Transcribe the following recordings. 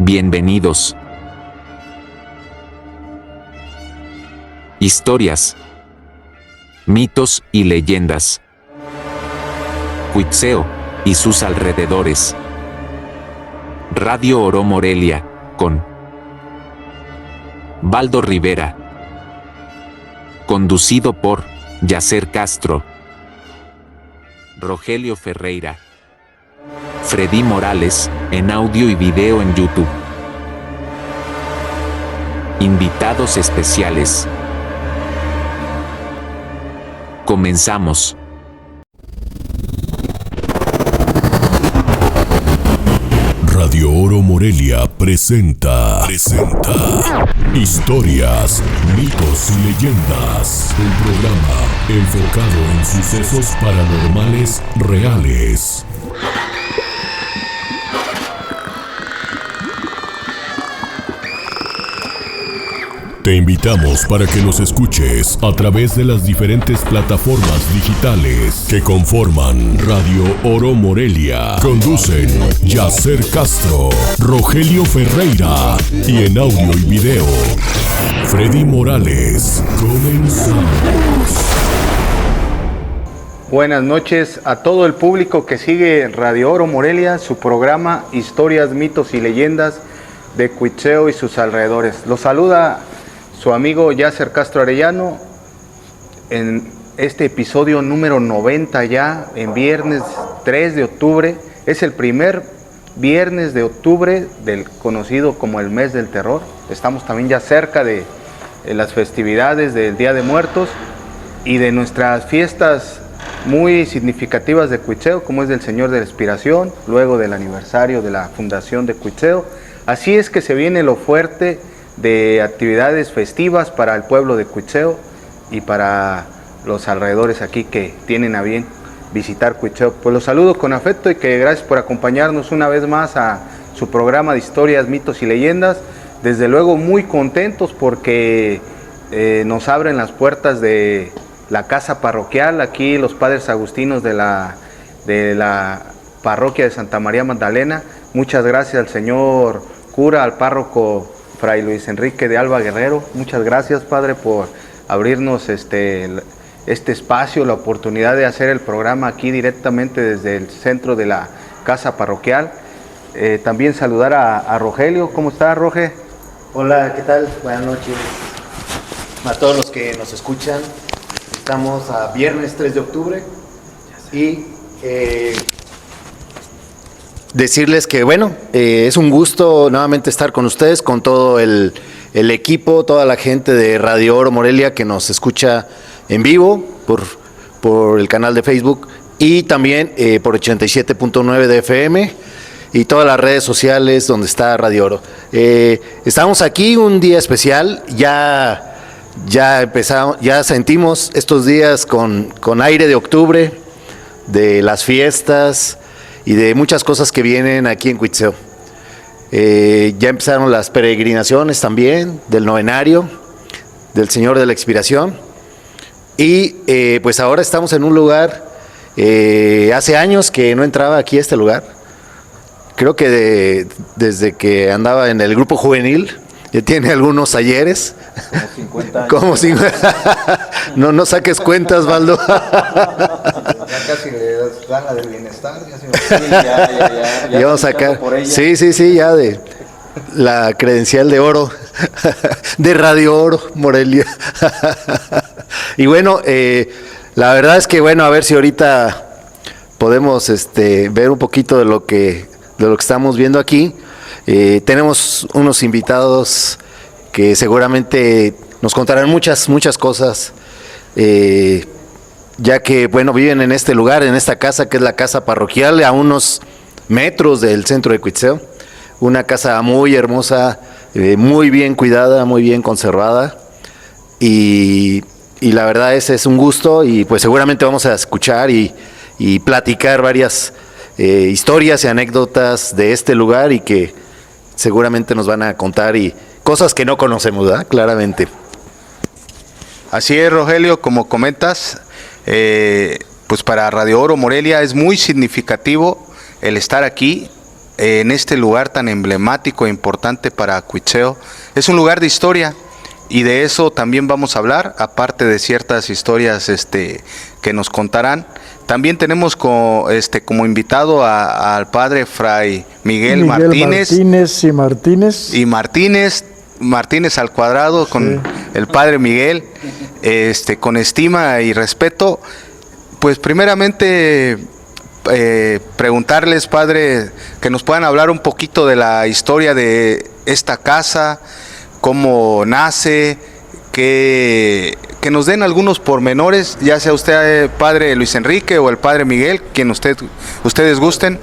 Bienvenidos. Historias, mitos y leyendas. Cuitzeo y sus alrededores. Radio Oro Morelia, con Baldo Rivera. Conducido por Yacer Castro, Rogelio Ferreira, Freddy Morales, en audio y video en YouTube. Invitados especiales. Comenzamos. Radio Oro Morelia presenta Historias, mitos y leyendas. Un programa enfocado en sucesos paranormales reales. Te invitamos para que nos escuches a través de las diferentes plataformas digitales que conforman Radio Oro Morelia. Conducen Yacer Castro, Rogelio Ferreira y en audio y video, Freddy Morales. Comenzamos. Buenas noches a todo el público que sigue Radio Oro Morelia, su programa Historias, mitos y leyendas de Cuitzeo y sus alrededores. Los saluda su amigo Yacer Castro Arellano en este episodio número 90 ya, en viernes 3 de octubre. Es el primer viernes de octubre del conocido como el mes del terror. Estamos también ya cerca de las festividades del Día de Muertos y de nuestras fiestas muy significativas de Cuitzeo, como es del Señor de la Expiración, luego del aniversario de la fundación de Cuitzeo. Así es que se viene lo fuerte de actividades festivas para el pueblo de Cuitzeo y para los alrededores aquí que tienen a bien visitar Cuitzeo. Pues los saludo con afecto y que gracias por acompañarnos una vez más a su programa de historias, mitos y leyendas. Desde luego muy contentos porque nos abren las puertas de la casa parroquial, aquí los padres agustinos de la parroquia de Santa María Magdalena. Muchas gracias al señor cura, al párroco Fray Luis Enrique de Alba Guerrero. Muchas gracias, padre, por abrirnos este espacio, la oportunidad de hacer el programa aquí directamente desde el centro de la casa parroquial. También saludar a Rogelio. ¿Cómo está, Roge? Hola, ¿qué tal? Buenas noches a todos los que nos escuchan. Estamos a viernes 3 de octubre y decirles que es un gusto nuevamente estar con ustedes, con todo el equipo, toda la gente de Radio Oro Morelia que nos escucha en vivo por el canal de Facebook y también por 87.9 de FM y todas las redes sociales donde está Radio Oro. Estamos aquí un día especial, ya empezamos, ya sentimos estos días con aire de octubre, de las fiestas y de muchas cosas que vienen aquí en Cuitzeo. Ya empezaron las peregrinaciones también del novenario del Señor de la Expiración y pues ahora estamos en un lugar, hace años que no entraba aquí a este lugar, creo que desde que andaba en el grupo juvenil. Ya tiene algunos ayeres. Como 50 años. No saques cuentas, Baldo. Ya casi le dan la del bienestar. Ya vamos a sacar. Sí, ya de la credencial de oro. De Radio Oro Morelia. Y bueno, la verdad es que a ver si ahorita podemos ver un poquito de lo que estamos viendo aquí. Tenemos unos invitados que seguramente nos contarán muchas cosas, ya que viven en este lugar, en esta casa que es la casa parroquial, a unos metros del centro de Cuitzeo. Una casa muy hermosa, muy bien cuidada, muy bien conservada y la verdad es un gusto y pues seguramente vamos a escuchar y platicar varias historias y anécdotas de este lugar y que seguramente nos van a contar y cosas que no conocemos, ¿verdad? Claramente. Así es, Rogelio, como comentas, pues para Radio Oro Morelia es muy significativo el estar aquí en este lugar tan emblemático e importante para Cuitzeo. Es un lugar de historia y de eso también vamos a hablar, aparte de ciertas historias que nos contarán. También tenemos como invitado al padre Fray Miguel Martínez y Martínez al cuadrado, con el padre Miguel, con estima y respeto. Pues primeramente preguntarles, padre, que nos puedan hablar un poquito de la historia de esta casa, cómo nace, que nos den algunos pormenores, ya sea usted, padre Luis Enrique, o el padre Miguel, quien ustedes gusten.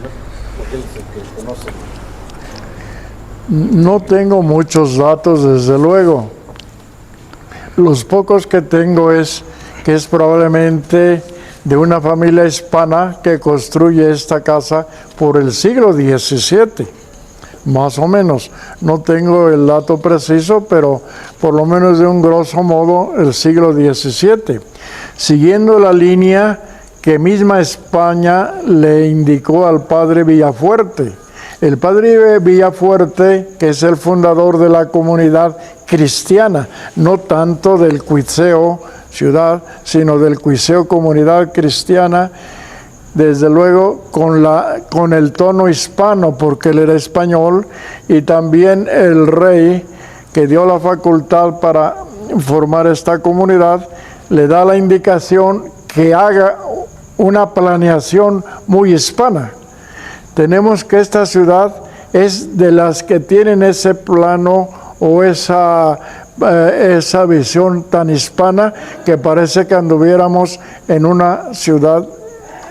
No tengo muchos datos, desde luego. Los pocos que tengo es que es probablemente de una familia hispana que construye esta casa por el siglo XVII, más o menos. No tengo el dato preciso, pero por lo menos de un grosso modo el siglo XVII, siguiendo la línea que misma España le indicó al padre Villafuerte. El padre Villafuerte, que es el fundador de la comunidad cristiana, no tanto del Cuitzeo ciudad, sino del Cuitzeo comunidad cristiana, desde luego con el tono hispano, porque él era español, y también el rey que dio la facultad para formar esta comunidad, le da la indicación que haga una planeación muy hispana. Tenemos que esta ciudad es de las que tienen ese plano o esa visión tan hispana que parece que anduviéramos en una ciudad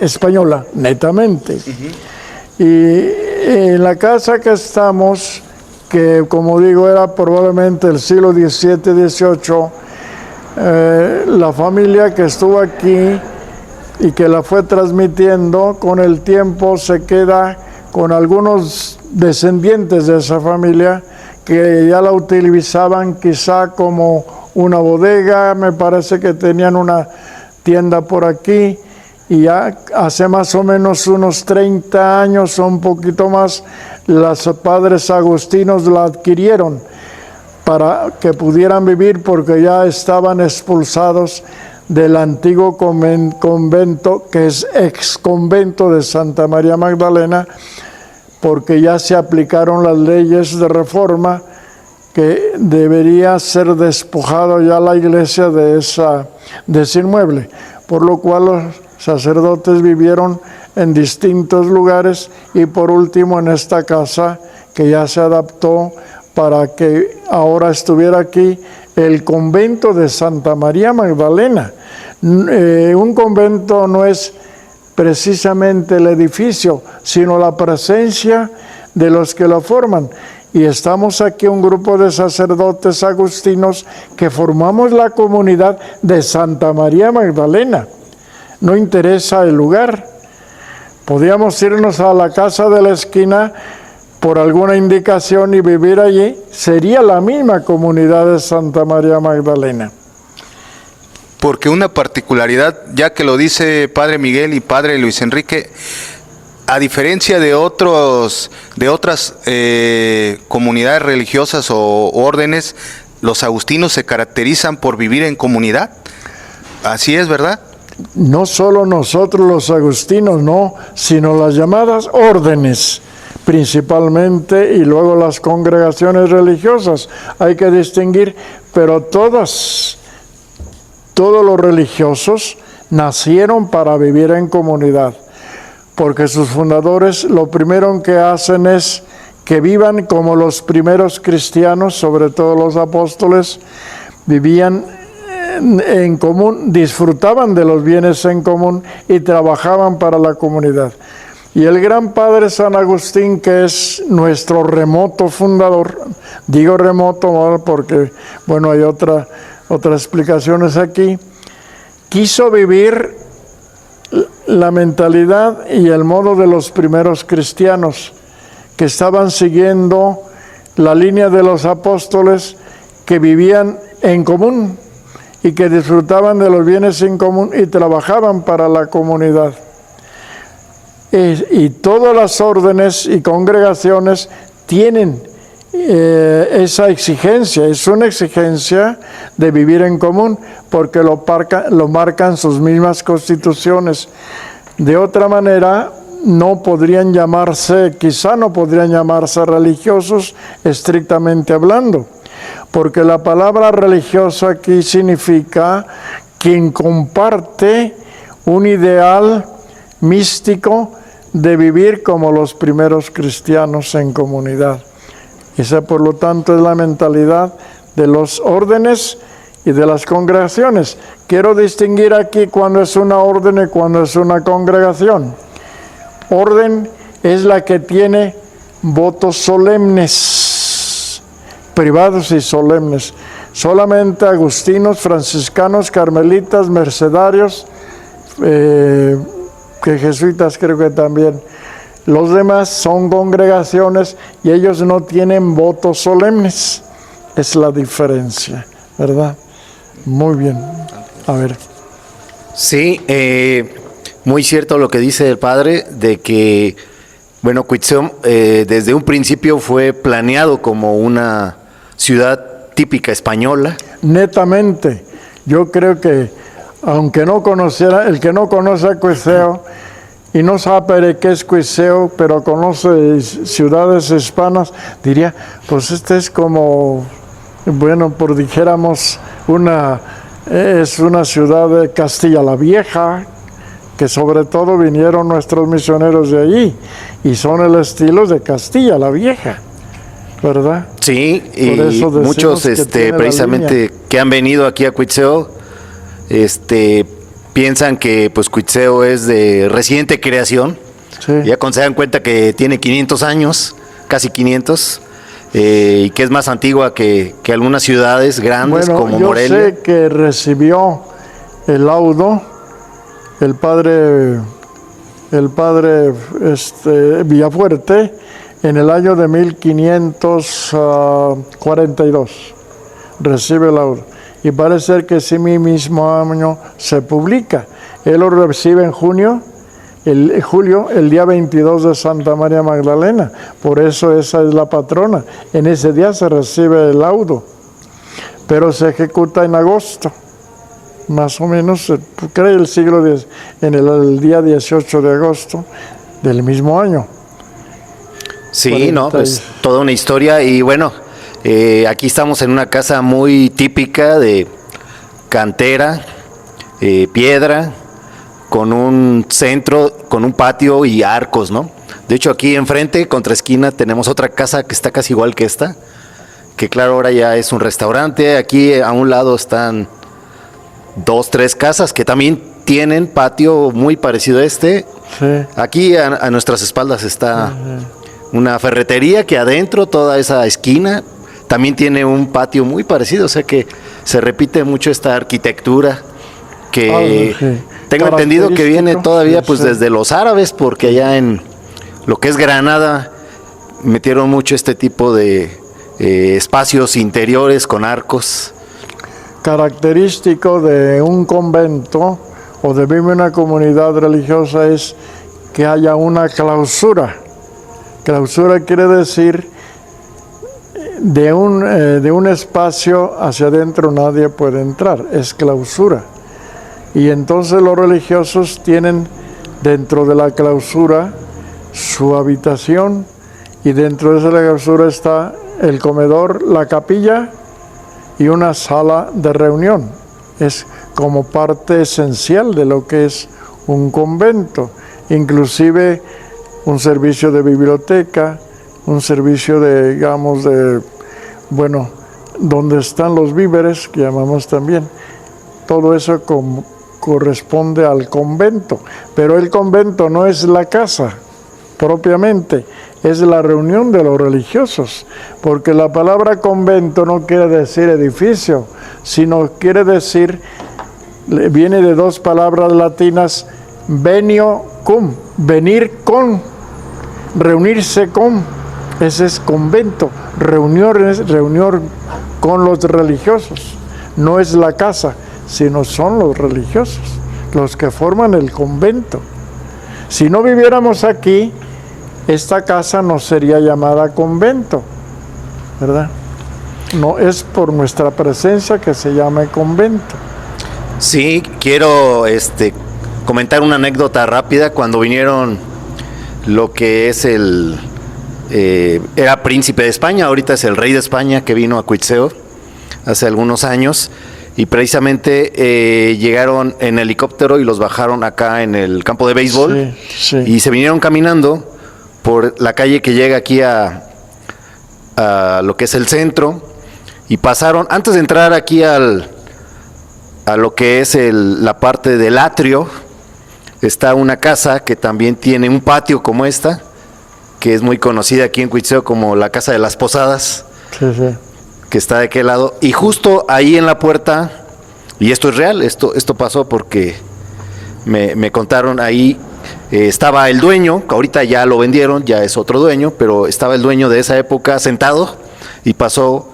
española, netamente. Y en la casa que estamos, que como digo era probablemente el siglo XVII, XVIII, la familia que estuvo aquí y que la fue transmitiendo, con el tiempo se queda con algunos descendientes de esa familia que ya la utilizaban quizá como una bodega. Me parece que tenían una tienda por aquí, y ya hace más o menos unos 30 años o un poquito más, los padres agustinos la adquirieron para que pudieran vivir, porque ya estaban expulsados del antiguo convento, que es ex convento de Santa María Magdalena, porque ya se aplicaron las leyes de reforma que debería ser despojado ya la iglesia de ese inmueble, por lo cual los sacerdotes vivieron en distintos lugares, y por último en esta casa que ya se adaptó para que ahora estuviera aquí el convento de Santa María Magdalena. Un convento no es precisamente el edificio, sino la presencia de los que lo forman. Y estamos aquí un grupo de sacerdotes agustinos que formamos la comunidad de Santa María Magdalena. No interesa el lugar. Podíamos irnos a la casa de la esquina por alguna indicación y vivir allí. Sería la misma comunidad de Santa María Magdalena. Porque una particularidad, ya que lo dice padre Miguel y padre Luis Enrique, a diferencia de otras comunidades religiosas o órdenes, los agustinos se caracterizan por vivir en comunidad. Así es, ¿verdad? No solo nosotros los agustinos, no, sino las llamadas órdenes, principalmente, y luego las congregaciones religiosas. Hay que distinguir, pero todos los religiosos nacieron para vivir en comunidad, porque sus fundadores lo primero que hacen es que vivan como los primeros cristianos, sobre todo los apóstoles, vivían en común, disfrutaban de los bienes en común y trabajaban para la comunidad. Y el gran padre San Agustín, que es nuestro remoto fundador, digo remoto porque, bueno, hay otras explicaciones aquí, quiso vivir la mentalidad y el modo de los primeros cristianos, que estaban siguiendo la línea de los apóstoles, que vivían en común y que disfrutaban de los bienes en común y trabajaban para la comunidad. y todas las órdenes y congregaciones tienen esa exigencia, es una exigencia de vivir en común, porque lo marcan sus mismas constituciones. De otra manera, quizá no podrían llamarse religiosos estrictamente hablando, porque la palabra religioso aquí significa quien comparte un ideal místico de vivir como los primeros cristianos en comunidad. Esa, por lo tanto, es la mentalidad de los órdenes y de las congregaciones. Quiero distinguir aquí cuando es una orden y cuando es una congregación. Orden es la que tiene votos solemnes, privados y solemnes. Solamente agustinos, franciscanos, carmelitas, mercedarios, que jesuitas creo que también. Los demás son congregaciones y ellos no tienen votos solemnes. Es la diferencia, ¿verdad? Muy bien. A ver. Sí, muy cierto lo que dice el padre, de que, bueno, Cuitzeo desde un principio fue planeado como una ciudad típica española. Netamente, yo creo que, aunque no conociera, el que no conoce a Cuitzeo y no sabe qué es Cuitzeo, pero conoce ciudades hispanas, diría, pues este es como, bueno, por dijéramos, es una ciudad de Castilla la Vieja, que sobre todo vinieron nuestros misioneros de allí, y son el estilo de Castilla la Vieja, ¿verdad? Sí, y por eso muchos que precisamente que han venido aquí a Cuitzeo, piensan que pues Cuitzeo es de reciente creación. Sí. Ya cuando se dan cuenta que tiene 500 años, casi 500, y que es más antigua que algunas ciudades grandes como Morelia. Yo sé que recibió el laudo el padre Villafuerte en el año de 1542. Recibe el laudo. Y parece ser que ese mismo año se publica. Él lo recibe en julio, el día 22 de Santa María Magdalena. Por eso esa es la patrona. En ese día se recibe el laudo. Pero se ejecuta en agosto. Más o menos, creo el siglo X, el día 18 de agosto del mismo año. Sí, 40. no, pues toda una historia. Y bueno, aquí estamos en una casa muy típica de cantera, piedra, con un centro, con un patio y arcos, ¿no? De hecho, aquí enfrente, contra esquina, tenemos otra casa que está casi igual que esta, que claro, ahora ya es un restaurante. Aquí a un lado están 2, 3 casas que también tienen patio muy parecido a este. Sí. Aquí a nuestras espaldas está una ferretería que adentro, toda esa esquina, también tiene un patio muy parecido. O sea que se repite mucho esta arquitectura que tengo entendido que viene todavía pues desde los árabes, porque allá en lo que es Granada metieron mucho este tipo de espacios interiores con arcos. Característico de un convento o de vivir una comunidad religiosa es que haya una clausura. Clausura quiere decir de un espacio hacia adentro nadie puede entrar, es clausura. Y entonces los religiosos tienen dentro de la clausura su habitación, y dentro de esa clausura está el comedor, la capilla y una sala de reunión. Es como parte esencial de lo que es un convento. Inclusive un servicio de biblioteca, un servicio de, digamos, donde están los víveres, que llamamos también. Todo eso corresponde al convento. Pero el convento no es la casa propiamente, es la reunión de los religiosos, porque la palabra convento no quiere decir edificio, sino quiere decir, viene de 2 palabras latinas, venio cum, venir con, reunirse con, ese es convento, reunión con los religiosos, no es la casa, sino son los religiosos, los que forman el convento. Si no viviéramos aquí, esta casa no sería llamada convento, ¿verdad? No es por nuestra presencia que se llame convento. Sí, quiero comentar una anécdota rápida. Cuando vinieron lo que es era príncipe de España, ahorita es el rey de España, que vino a Cuitzeo hace algunos años, y precisamente llegaron en helicóptero y los bajaron acá en el campo de béisbol, Sí. y se vinieron caminando por la calle que llega aquí a lo que es el centro, y pasaron, antes de entrar aquí a lo que es la parte del atrio, está una casa que también tiene un patio como esta, que es muy conocida aquí en Cuitzeo como la Casa de las Posadas, Sí. que está de aquel lado, y justo ahí en la puerta, y esto es real, esto pasó porque me contaron ahí, estaba el dueño, que ahorita ya lo vendieron, ya es otro dueño, pero estaba el dueño de esa época sentado, y pasó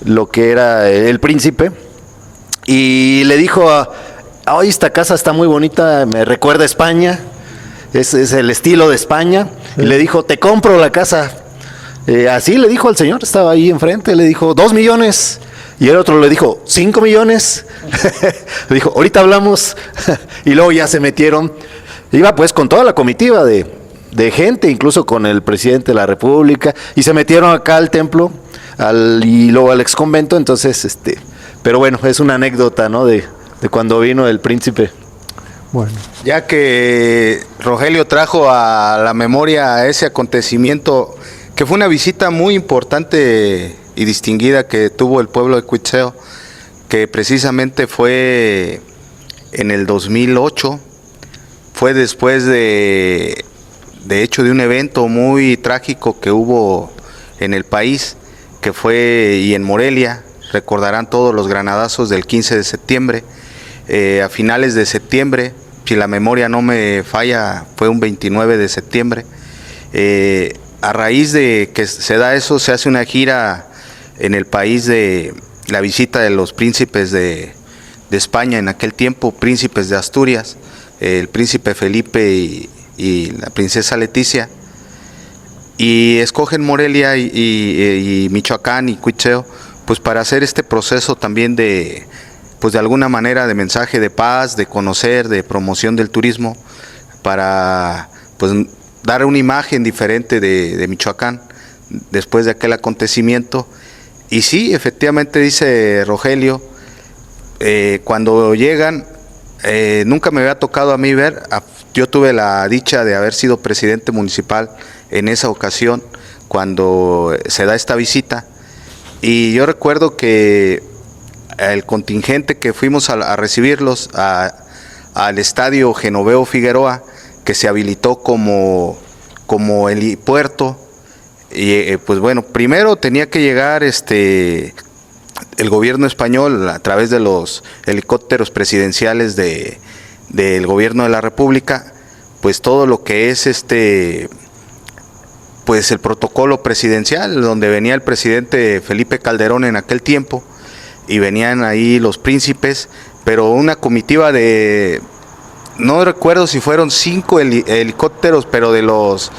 lo que era el príncipe, y le dijo, hoy esta casa está muy bonita, me recuerda a España, es el estilo de España, y le dijo, te compro la casa. Así le dijo al señor, estaba ahí enfrente, le dijo, 2 millones, y el otro le dijo, 5 millones, le dijo, ahorita hablamos, y luego ya se metieron, iba pues con toda la comitiva de gente, incluso con el presidente de la República, y se metieron acá al templo, y luego al exconvento. Entonces, pero bueno, es una anécdota, ¿no?, de cuando vino el príncipe. Bueno, Ya que Rogelio trajo a la memoria ese acontecimiento, que fue una visita muy importante y distinguida que tuvo el pueblo de Cuitzeo, que precisamente fue en el 2008, fue después de hecho de un evento muy trágico que hubo en el país, que fue, y en Morelia, recordarán todos los granadazos del 15 de septiembre, a finales de septiembre, si la memoria no me falla, fue un 29 de septiembre. A raíz de que se da eso, se hace una gira en el país de la visita de los príncipes de España en aquel tiempo, príncipes de Asturias, el príncipe Felipe y la princesa Leticia, y escogen Morelia y Michoacán y Cuitzeo, pues para hacer este proceso también de, pues de alguna manera, de mensaje de paz, de conocer, de promoción del turismo, para pues dar una imagen diferente de Michoacán después de aquel acontecimiento. Y sí, efectivamente dice Rogelio, cuando llegan, nunca me había tocado a mí ver, yo tuve la dicha de haber sido presidente municipal en esa ocasión, cuando se da esta visita, y yo recuerdo que el contingente que fuimos a recibirlos al estadio Genoveo Figueroa, que se habilitó como helipuerto, y pues bueno, primero tenía que llegar el gobierno español a través de los helicópteros presidenciales del gobierno de la República, pues todo lo que es pues el protocolo presidencial, donde venía el presidente Felipe Calderón en aquel tiempo, y venían ahí los príncipes, pero una comitiva no recuerdo si fueron 5 helicópteros, pero de los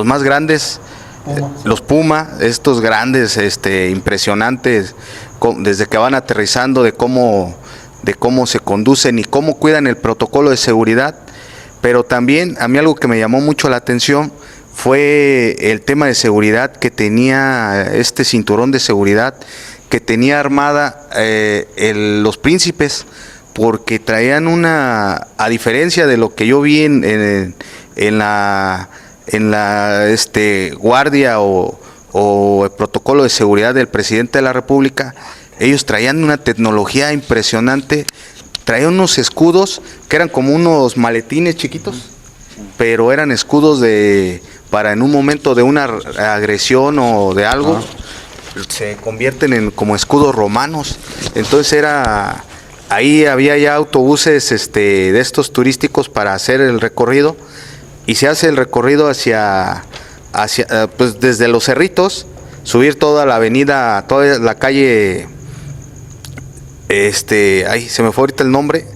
más grandes, los Puma, estos grandes, impresionantes, desde que van aterrizando, de cómo se conducen y cómo cuidan el protocolo de seguridad. Pero también a mí algo que me llamó mucho la atención fue el tema de seguridad que tenía, este cinturón de seguridad que tenía armada los príncipes, porque traían a diferencia de lo que yo vi en la guardia o el protocolo de seguridad del presidente de la República, ellos traían una tecnología impresionante, traían unos escudos que eran como unos maletines chiquitos, pero eran escudos para en un momento de una agresión o de algo, se convierten en como escudos romanos. Entonces ahí había ya autobuses de estos turísticos para hacer el recorrido, y se hace el recorrido hacia pues desde Los Cerritos, subir toda la avenida, toda la calle, ahí se me fue ahorita el nombre,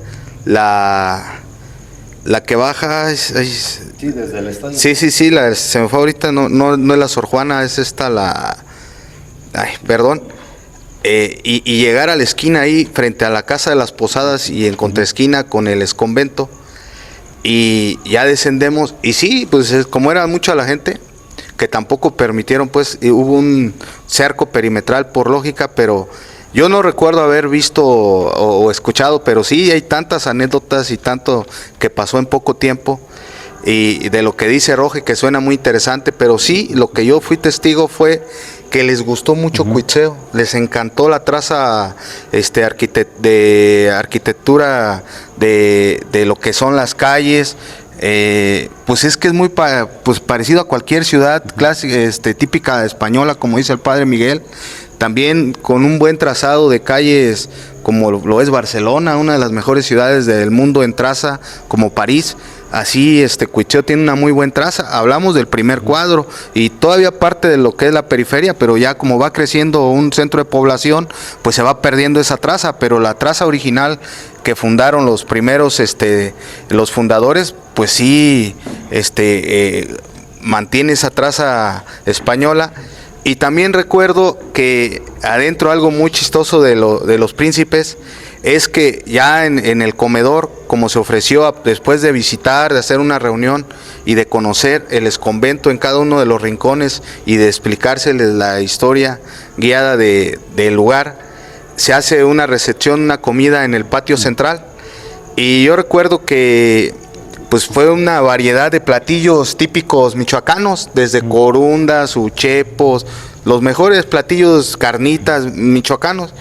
La que baja Sí, desde el estadio. sí, se me fue ahorita, no es la Sor Juana, es esta perdón. Y llegar a la esquina ahí, frente a la Casa de las Posadas y en contraesquina con el exconvento, y ya descendemos, y sí, pues como era mucha la gente, que tampoco permitieron, pues hubo un cerco perimetral por lógica, pero yo no recuerdo haber visto o escuchado, pero sí hay tantas anécdotas y tanto que pasó en poco tiempo, y de lo que dice Roge, que suena muy interesante, pero sí, lo que yo fui testigo fue que les gustó mucho Cuitzeo, les encantó la traza de arquitectura de lo que son las calles. Pues es que es muy pues parecido a cualquier ciudad clásica, típica española, como dice el padre Miguel, también con un buen trazado de calles como lo es Barcelona, una de las mejores ciudades del mundo en traza, como París. Así Cuitzeo tiene una muy buena traza. Hablamos del primer cuadro y todavía parte de lo que es la periferia, pero ya como va creciendo un centro de población, pues se va perdiendo esa traza, pero la traza original que fundaron los primeros los fundadores, pues sí mantiene esa traza española. Y también recuerdo que adentro algo muy chistoso de los príncipes es que ya en el comedor, como se ofreció después de visitar, de hacer una reunión y de conocer el exconvento en cada uno de los rincones y de explicárseles la historia guiada del lugar, se hace una recepción, una comida en el patio central. Y yo recuerdo que pues fue una variedad de platillos típicos michoacanos, desde corundas, uchepos, los mejores platillos, carnitas michoacanos.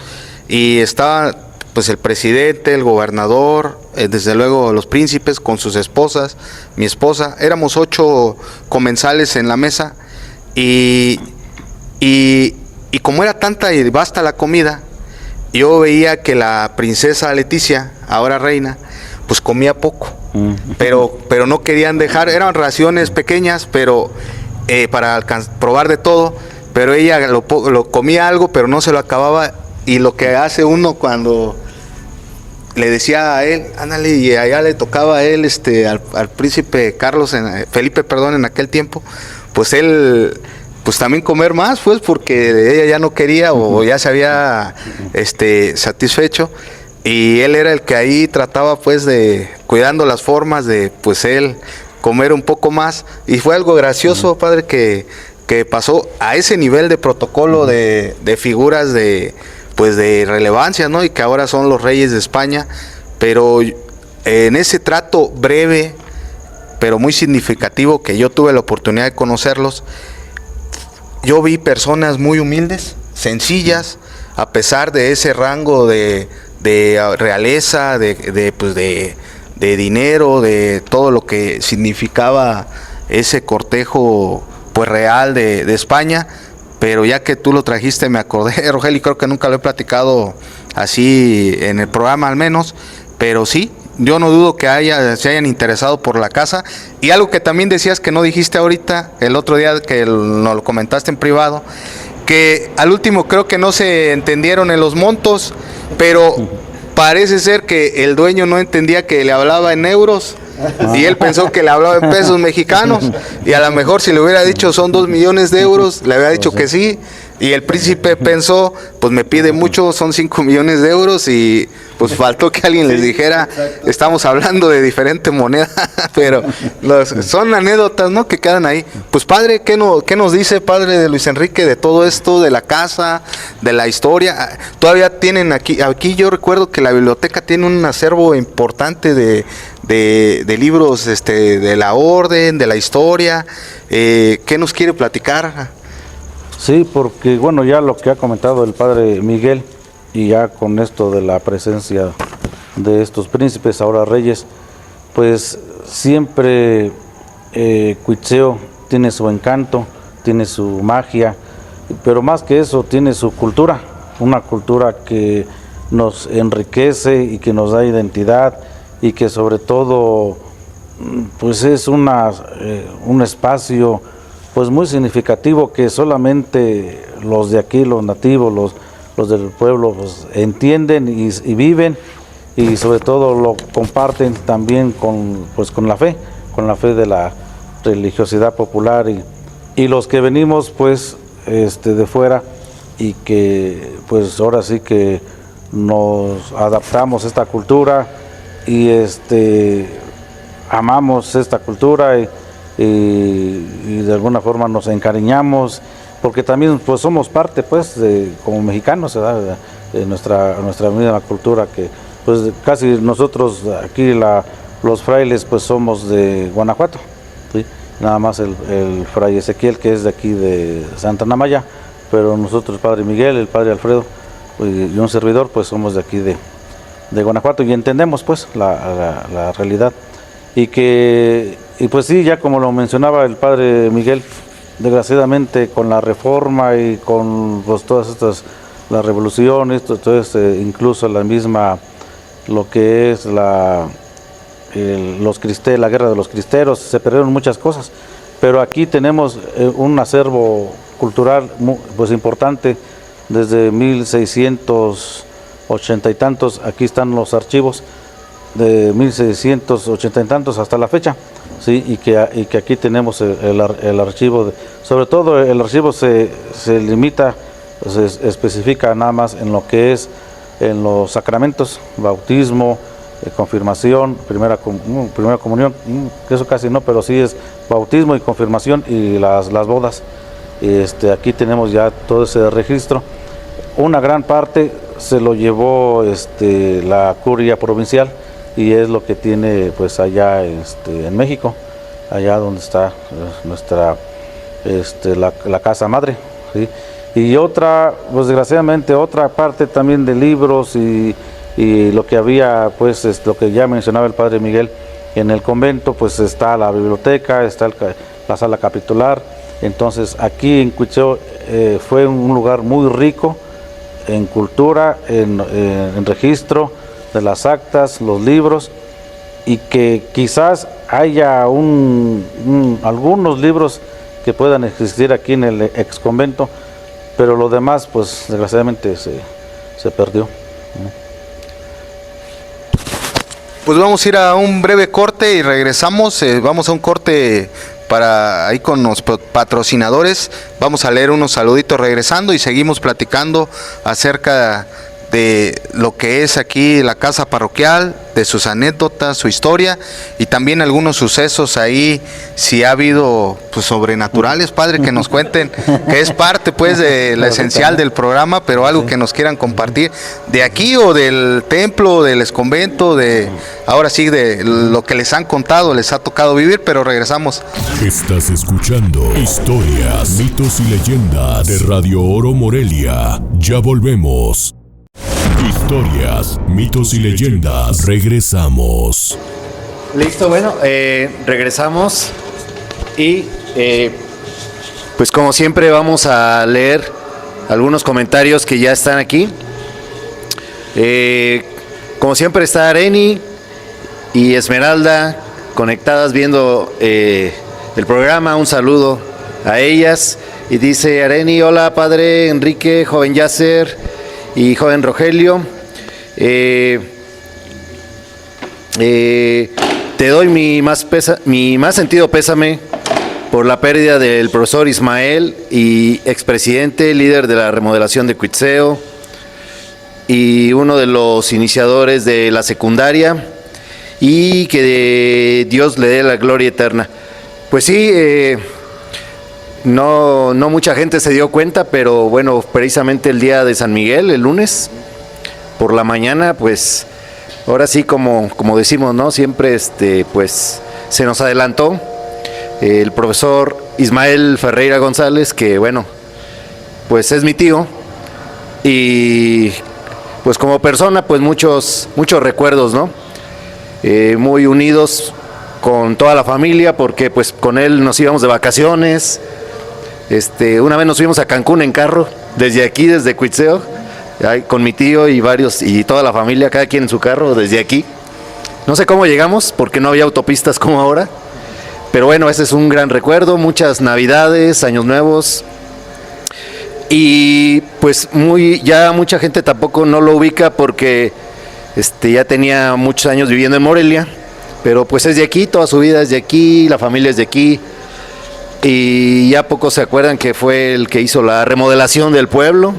Y estaba pues el presidente, el gobernador, desde luego los príncipes con sus esposas, mi esposa. Éramos 8 comensales en la mesa y como era tanta y vasta la comida, yo veía que la princesa Leticia, ahora reina, pues comía poco, pero no querían dejar, eran raciones pequeñas, pero para probar de todo, pero ella lo comía algo, pero no se lo acababa. Y lo que hace uno cuando le decía a él, ándale, y allá le tocaba a él, al príncipe Felipe, en aquel tiempo, pues él, pues también comer más, pues, porque ella ya no quería o ya se había satisfecho, y él era el que ahí trataba, pues, de cuidando las formas de, pues, él comer un poco más. Y fue algo gracioso, padre, que pasó a ese nivel de protocolo de figuras de relevancia, ¿no? Y que ahora son los reyes de España, pero en ese trato breve, pero muy significativo, que yo tuve la oportunidad de conocerlos, yo vi personas muy humildes, sencillas, a pesar de ese rango de realeza, de dinero, de todo lo que significaba ese cortejo, pues, real de España. Pero ya que tú lo trajiste, me acordé, Rogelio, y creo que nunca lo he platicado así en el programa al menos, pero sí, yo no dudo que se hayan interesado por la casa. Y algo que también decías que no dijiste ahorita, el otro día que nos lo comentaste en privado, que al último creo que no se entendieron en los montos, pero parece ser que el dueño no entendía que le hablaba en euros. Y él pensó que le hablaba en pesos mexicanos, y a lo mejor si le hubiera dicho son 2 millones de euros, le había dicho que sí, y el príncipe pensó, pues me pide mucho, son 5 millones de euros, y pues faltó que alguien les dijera, estamos hablando de diferente moneda, pero son anécdotas, ¿no?, que quedan ahí. Pues padre, ¿qué nos dice, padre de Luis Enrique, de todo esto, de la casa, de la historia? Todavía tienen aquí yo recuerdo que la biblioteca tiene un acervo importante de libros de la orden, de la historia. ¿Qué nos quiere platicar? Sí, porque bueno, ya lo que ha comentado el padre Miguel, y ya con esto de la presencia de estos príncipes, ahora reyes, pues siempre Cuitzeo tiene su encanto, tiene su magia, pero más que eso tiene su cultura, una cultura que nos enriquece y que nos da identidad, y que sobre todo pues es un espacio pues muy significativo, que solamente los de aquí, los nativos, los del pueblo, pues entienden y viven, y sobre todo lo comparten también con la fe de la religiosidad popular y los que venimos pues de fuera y que pues ahora sí que nos adaptamos a esta cultura y amamos esta cultura y de alguna forma nos encariñamos porque también pues somos parte pues como mexicanos, ¿verdad? De nuestra misma cultura que pues casi nosotros aquí los frailes pues somos de Guanajuato, ¿sí? Nada más el fray Ezequiel que es de aquí de Santa Ana Maya, pero nosotros el padre Miguel, el padre Alfredo y un servidor pues somos de aquí de Guanajuato y entendemos pues la realidad y pues sí, ya como lo mencionaba el padre Miguel, desgraciadamente con la reforma y con pues todas estas las revoluciones, incluso la misma lo que es la guerra de los cristeros, se perdieron muchas cosas, pero aquí tenemos un acervo cultural pues importante desde 1680 y tantos, aquí están los archivos de 1680 y tantos hasta la fecha, sí, y que aquí tenemos el archivo, sobre todo el archivo se limita, se especifica nada más en lo que es en los sacramentos, bautismo, confirmación, primera comunión, eso casi no, pero sí es bautismo y confirmación y las bodas. Aquí tenemos ya todo ese registro. Una gran parte se lo llevó la curia provincial y es lo que tiene pues allá en México, allá donde está nuestra la casa madre, ¿sí? Y otra, pues desgraciadamente otra parte también de libros y lo que había, pues lo que ya mencionaba el padre Miguel, en el convento pues está la biblioteca, está la sala capitular. Entonces aquí en Cuitzeo fue un lugar muy rico en cultura, en registro de las actas, los libros, y que quizás haya algunos libros que puedan existir aquí en el ex convento, pero lo demás pues desgraciadamente se perdió. Pues vamos a ir a un breve corte y regresamos. Vamos a un corte para ahí con los patrocinadores. Vamos a leer unos saluditos regresando y seguimos platicando acerca de lo que es aquí la casa parroquial, de sus anécdotas, su historia y también algunos sucesos ahí, si ha habido pues sobrenaturales, padre, que nos cuenten, que es parte pues de la esencial del programa, pero algo que nos quieran compartir de aquí o del templo, del exconvento, ahora sí de lo que les han contado, les ha tocado vivir, pero regresamos. Estás escuchando Historias, Mitos y Leyendas de Radio Oro Morelia. Ya volvemos. Historias, mitos y leyendas. Regresamos. Listo, bueno, regresamos y pues como siempre vamos a leer algunos comentarios que ya están aquí. Como siempre está Areni y Esmeralda conectadas viendo el programa. Un saludo a ellas. Y dice Areni: hola padre Enrique, joven Yasser y joven Rogelio, te doy mi más sentido pésame por la pérdida del profesor Ismael y expresidente, líder de la remodelación de Cuitzeo y uno de los iniciadores de la secundaria, y que Dios le dé la gloria eterna. Pues sí, no mucha gente se dio cuenta, pero bueno, precisamente el día de San Miguel, el lunes, por la mañana, pues ahora sí, como decimos, ¿no? Siempre pues se nos adelantó el profesor Ismael Ferreira González, que bueno, pues es mi tío, y pues como persona, pues muchos recuerdos, ¿no? Muy unidos con toda la familia, porque pues con él nos íbamos de vacaciones. Una vez nos fuimos a Cancún en carro, desde aquí, desde Cuitzeo, con mi tío y varios, y toda la familia, cada quien en su carro, desde aquí. No sé cómo llegamos, porque no había autopistas como ahora, pero bueno, ese es un gran recuerdo, muchas navidades, años nuevos, y pues ya mucha gente tampoco no lo ubica, porque ya tenía muchos años viviendo en Morelia, pero pues es de aquí, toda su vida es de aquí, la familia es de aquí. Y ya pocos se acuerdan que fue el que hizo la remodelación del pueblo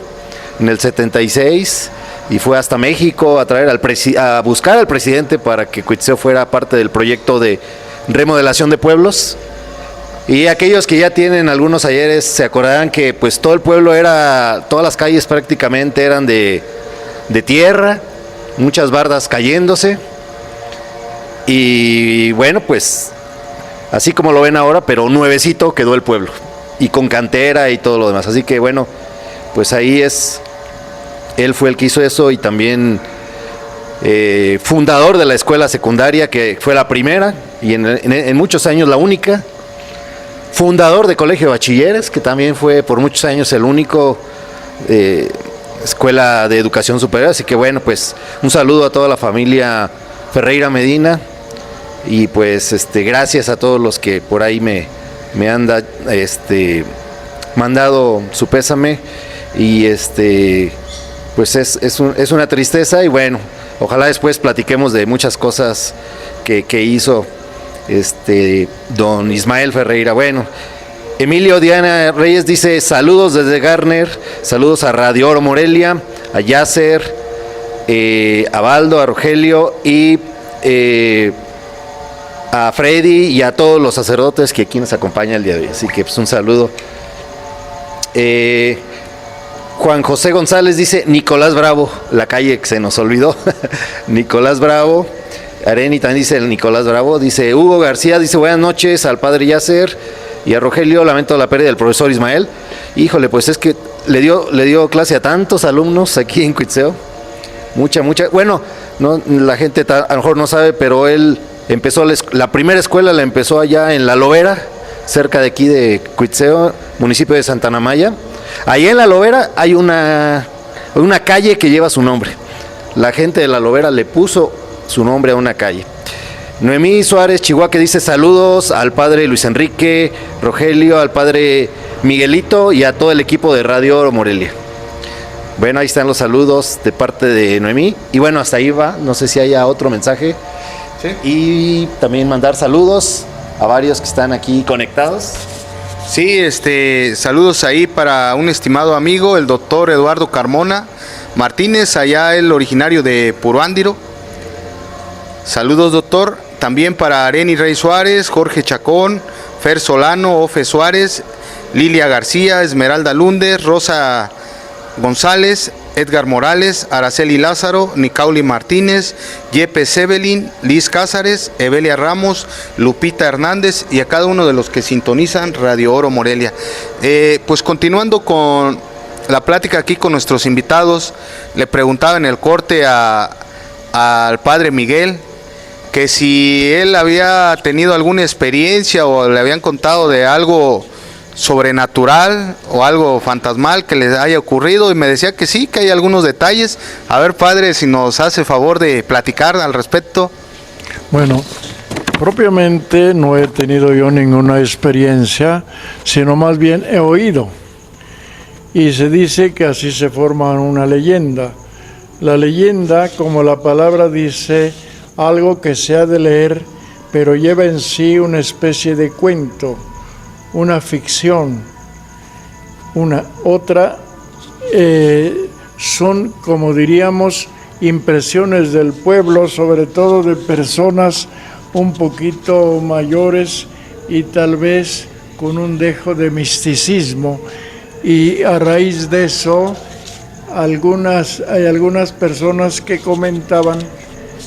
en el 76 y fue hasta México a traer a buscar al presidente para que Cuitzeo fuera parte del proyecto de remodelación de pueblos. Y aquellos que ya tienen algunos ayeres se acordarán que pues todo el pueblo todas las calles prácticamente eran de tierra, muchas bardas cayéndose. Y bueno, pues así como lo ven ahora, pero nuevecito quedó el pueblo, y con cantera y todo lo demás. Así que bueno, pues ahí él fue el que hizo eso, y también fundador de la escuela secundaria, que fue la primera, y en muchos años la única. Fundador de Colegio de Bachilleres, que también fue por muchos años el único escuela de educación superior. Así que bueno, pues un saludo a toda la familia Ferreira Medina. Y pues gracias a todos los que por ahí me han mandado su pésame. Y pues es una tristeza, y bueno, ojalá después platiquemos de muchas cosas que hizo don Ismael Ferreira. Bueno, Emilio Diana Reyes dice: saludos desde Garner, saludos a Radio Oro Morelia, a Yasser, a Baldo, a Rogelio y a Freddy y a todos los sacerdotes que aquí nos acompañan el día de hoy. Así que pues un saludo. Juan José González dice: Nicolás Bravo, la calle que se nos olvidó. Nicolás Bravo. Areni también dice el Nicolás Bravo. Dice Hugo García, dice: buenas noches al padre Yasser y a Rogelio, lamento la pérdida del profesor Ismael. Híjole, pues es que le dio clase a tantos alumnos aquí en Cuitzeo. Mucha. Bueno, no, la gente a lo mejor no sabe, pero él empezó la primera escuela, la empezó allá en La Lobera, cerca de aquí de Cuitzeo, municipio de Santa Ana Maya. Ahí en La Lobera hay una calle que lleva su nombre. La gente de La Lobera le puso su nombre a una calle. Noemí Suárez Chihuahua dice: saludos al padre Luis Enrique, Rogelio, al padre Miguelito y a todo el equipo de Radio Oro Morelia. Bueno, ahí están los saludos de parte de Noemí. Y bueno, hasta ahí va, no sé si haya otro mensaje. Sí. Y también mandar saludos a varios que están aquí conectados. Sí, saludos ahí para un estimado amigo, el doctor Eduardo Carmona Martínez, allá el originario de Puruándiro. Saludos, doctor. También para Areni Rey Suárez, Jorge Chacón, Fer Solano, Ofe Suárez, Lilia García, Esmeralda Lundes, Rosa González, Edgar Morales, Araceli Lázaro, Nicauli Martínez, Yepe Sebelin, Liz Cázares, Evelia Ramos, Lupita Hernández y a cada uno de los que sintonizan Radio Oro Morelia. Pues continuando con la plática aquí con nuestros invitados, le preguntaba en el corte al padre Miguel que si él había tenido alguna experiencia o le habían contado de algo sobrenatural o algo fantasmal que les haya ocurrido, y me decía que sí, que hay algunos detalles. A ver, padre, si nos hace favor de platicar al respecto. Bueno, propiamente no he tenido yo ninguna experiencia, sino más bien he oído. Y se dice que así se forma una leyenda. La leyenda, como la palabra dice, algo que se ha de leer, pero lleva en sí una especie de cuento, una ficción. Otra son, como diríamos, impresiones del pueblo, sobre todo de personas un poquito mayores y tal vez con un dejo de misticismo. Y a raíz de eso, hay algunas personas que comentaban,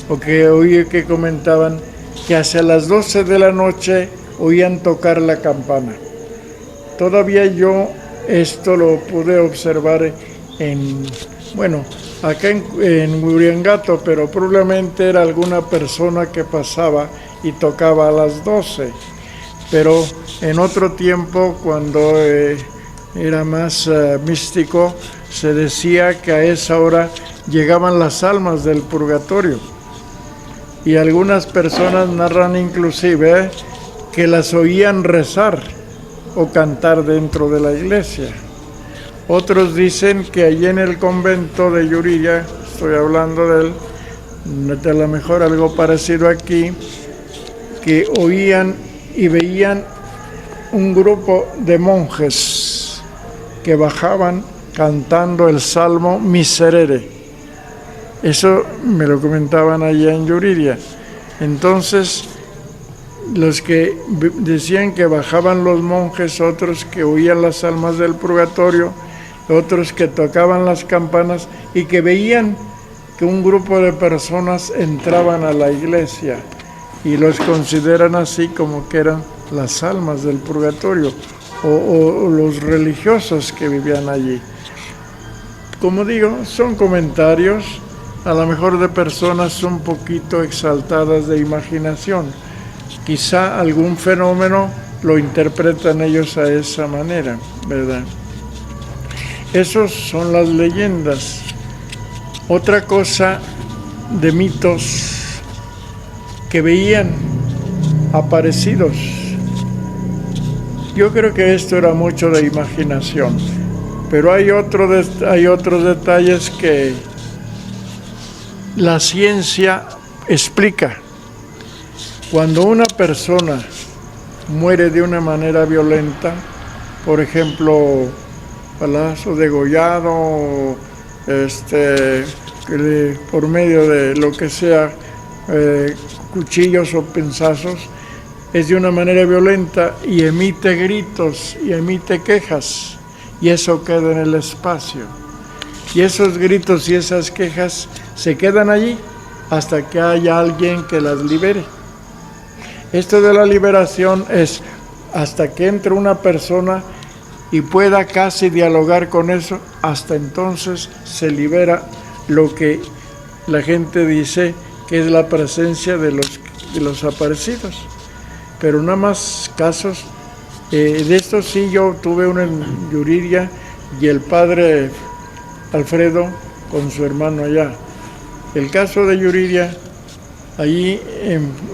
o que oí que comentaban, que hacia las 12 de la noche oían tocar la campana. Todavía yo esto lo pude observar acá en Uriangato, pero probablemente era alguna persona que pasaba y tocaba a las 12. Pero en otro tiempo, cuando era más místico, se decía que a esa hora llegaban las almas del purgatorio. Y algunas personas narran inclusive que las oían rezar o cantar dentro de la iglesia. Otros dicen que allí en el convento de Yuriya, estoy hablando de él, a lo mejor algo parecido aquí, que oían y veían un grupo de monjes que bajaban cantando el salmo Miserere. Eso me lo comentaban allá en Yuriria. Entonces, los que decían que bajaban los monjes, otros que oían las almas del purgatorio, otros que tocaban las campanas y que veían que un grupo de personas entraban a la iglesia y los consideran así como que eran las almas del purgatorio o los religiosos que vivían allí. Como digo, son comentarios a lo mejor de personas un poquito exaltadas de imaginación. Quizá algún fenómeno lo interpretan ellos a esa manera, ¿verdad? Esos son las leyendas. Otra cosa de mitos que veían aparecidos. Yo creo que esto era mucho de imaginación, pero hay otros detalles que la ciencia explica. Cuando una persona muere de una manera violenta, por ejemplo, balazo, degollado, por medio de lo que sea, cuchillos o pinzazos, es de una manera violenta y emite gritos y emite quejas, y eso queda en el espacio. Y esos gritos y esas quejas se quedan allí hasta que haya alguien que las libere. Esto de la liberación es hasta que entre una persona y pueda casi dialogar con eso, hasta entonces se libera lo que la gente dice que es la presencia de los aparecidos. Pero nada más casos, de estos sí yo tuve uno en Yuriria y el padre Alfredo con su hermano allá. El caso de Yuriria, allí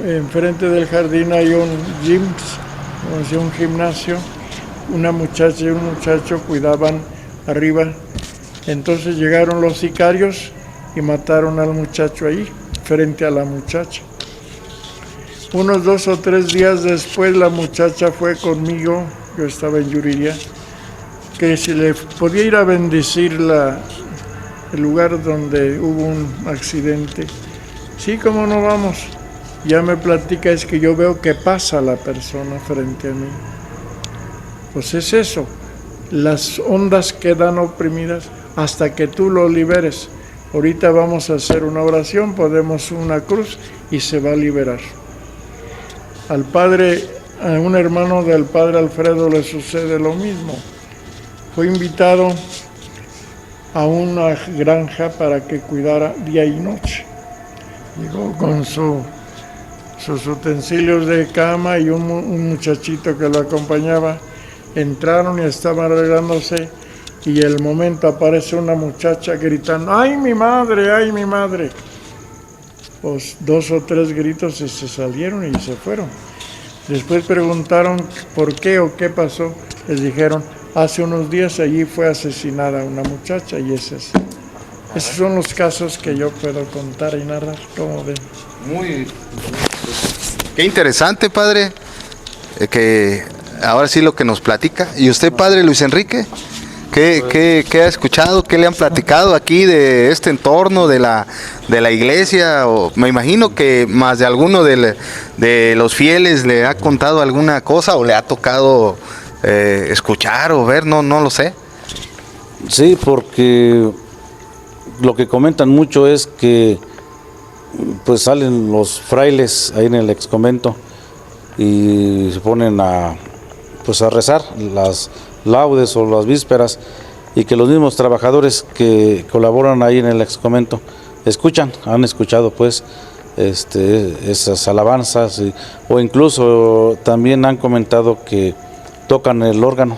enfrente del jardín hay un gimnasio, una muchacha y un muchacho cuidaban arriba. Entonces llegaron los sicarios y mataron al muchacho ahí, frente a la muchacha. Unos 2 o 3 días después la muchacha fue conmigo, yo estaba en Yuriria, que si le podía ir a bendecir el lugar donde hubo un accidente. Sí, cómo no vamos. Ya me platica, es que yo veo que pasa la persona frente a mí. Pues es eso, las ondas quedan oprimidas hasta que tú lo liberes. Ahorita vamos a hacer una oración, ponemos una cruz y se va a liberar. A un hermano del padre Alfredo le sucede lo mismo. Fue invitado a una granja para que cuidara día y noche. Llegó con sus utensilios de cama y un muchachito que lo acompañaba. Entraron y estaban arreglándose y el momento aparece una muchacha gritando, ¡ay, mi madre! ¡Ay, mi madre! Pues 2 o 3 gritos y se salieron y se fueron. Después preguntaron por qué o qué pasó. Les dijeron, hace unos días allí fue asesinada una muchacha y es así. Esos son los casos que yo puedo contar y narrar, como ven. Muy qué interesante, padre, que ahora sí lo que nos platica. ¿Y usted, padre Luis Enrique? ¿Qué ha escuchado? ¿Qué le han platicado aquí de este entorno de la iglesia? O, me imagino que más de alguno de los fieles le ha contado alguna cosa o le ha tocado escuchar o ver, no lo sé. Sí, porque lo que comentan mucho es que pues salen los frailes ahí en el exconvento y se ponen a rezar las laudes o las vísperas, y que los mismos trabajadores que colaboran ahí en el exconvento han escuchado pues esas alabanzas, o incluso también han comentado que tocan el órgano,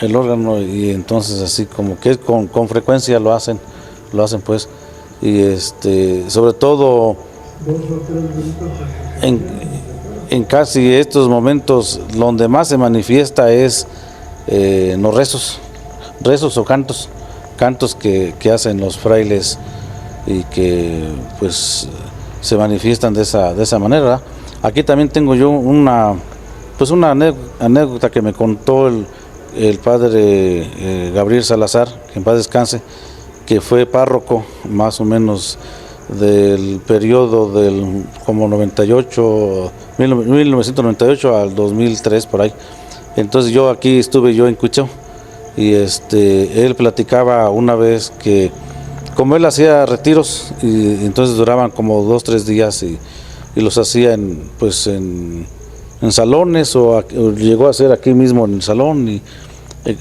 y entonces así como que con frecuencia lo hacen pues, y sobre todo en casi estos momentos donde más se manifiesta es los rezos o cantos que hacen los frailes, y que pues se manifiestan de esa manera, ¿verdad? Aquí también tengo yo una anécdota que me contó el padre Gabriel Salazar, que en paz descanse, que fue párroco más o menos del periodo del como 1998 al 2003 por ahí. Entonces estuve yo en Cuitzeo y él platicaba una vez que como él hacía retiros y entonces duraban como 2-3 días y los hacía en salones o llegó a hacer aquí mismo en el salón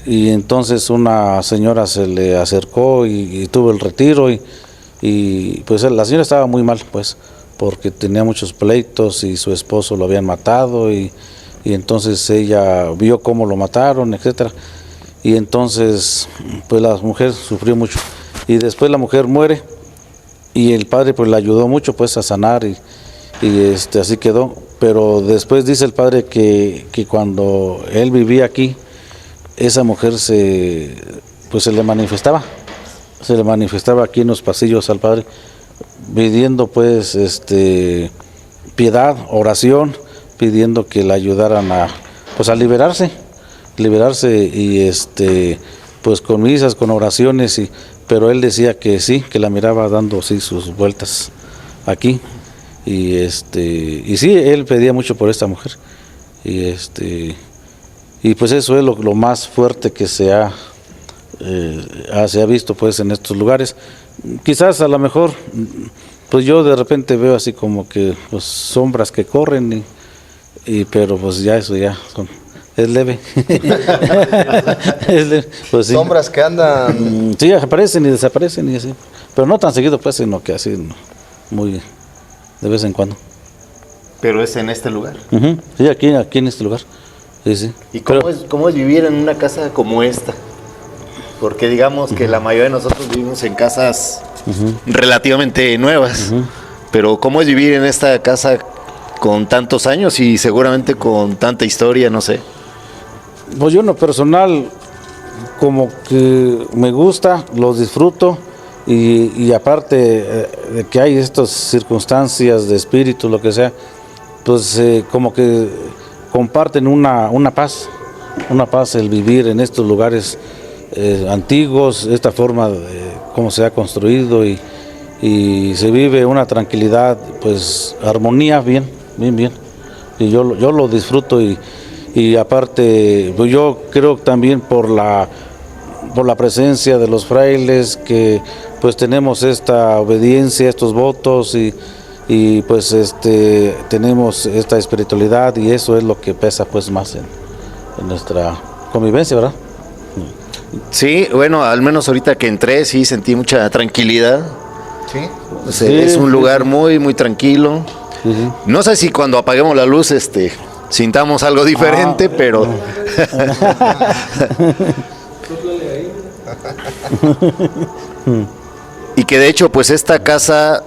y entonces una señora se le acercó y tuvo el retiro y pues la señora estaba muy mal pues porque tenía muchos pleitos y su esposo lo habían matado y entonces ella vio cómo lo mataron, etcétera, y entonces pues la mujer sufrió mucho y después la mujer muere y el padre pues le ayudó mucho pues a sanar y así quedó, pero después dice el padre que cuando él vivía aquí esa mujer se le manifestaba aquí en los pasillos al padre pidiendo pues piedad, oración, pidiendo que le ayudaran a liberarse y pues con misas, con oraciones pero él decía que sí, que la miraba dando sí sus vueltas aquí y sí, él pedía mucho por esta mujer y pues eso es lo más fuerte que se ha visto pues en estos lugares. Quizás a lo mejor pues yo de repente veo así como que pues, sombras que corren pero pues ya eso ya es leve. Es leve, pues, sí. Sombras que andan. Sí, aparecen y desaparecen y así, pero no tan seguido pues, sino que así muy de vez en cuando. Pero es en este lugar. Uh-huh. Sí, aquí en este lugar. Sí, sí. ¿Y cómo es vivir en una casa como esta? Porque digamos que la mayoría de nosotros vivimos en casas relativamente nuevas, pero ¿cómo es vivir en esta casa con tantos años y seguramente con tanta historia, no sé? Pues yo en lo personal como que me gusta, los disfruto y aparte de que hay estas circunstancias de espíritu, lo que sea, pues como que comparten una paz el vivir en estos lugares antiguos, esta forma de cómo se ha construido y se vive una tranquilidad, pues armonía bien, y yo lo disfruto y aparte pues yo creo también por la presencia de los frailes que pues tenemos esta obediencia, estos votos y pues tenemos esta espiritualidad y eso es lo que pesa pues más en nuestra convivencia, ¿verdad? Sí, bueno, al menos ahorita que entré sí sentí mucha tranquilidad. Sí. Sí, es un lugar muy, muy tranquilo. Sí. No sé si cuando apaguemos la luz sintamos algo diferente, pero... Y que de hecho, pues esta casa,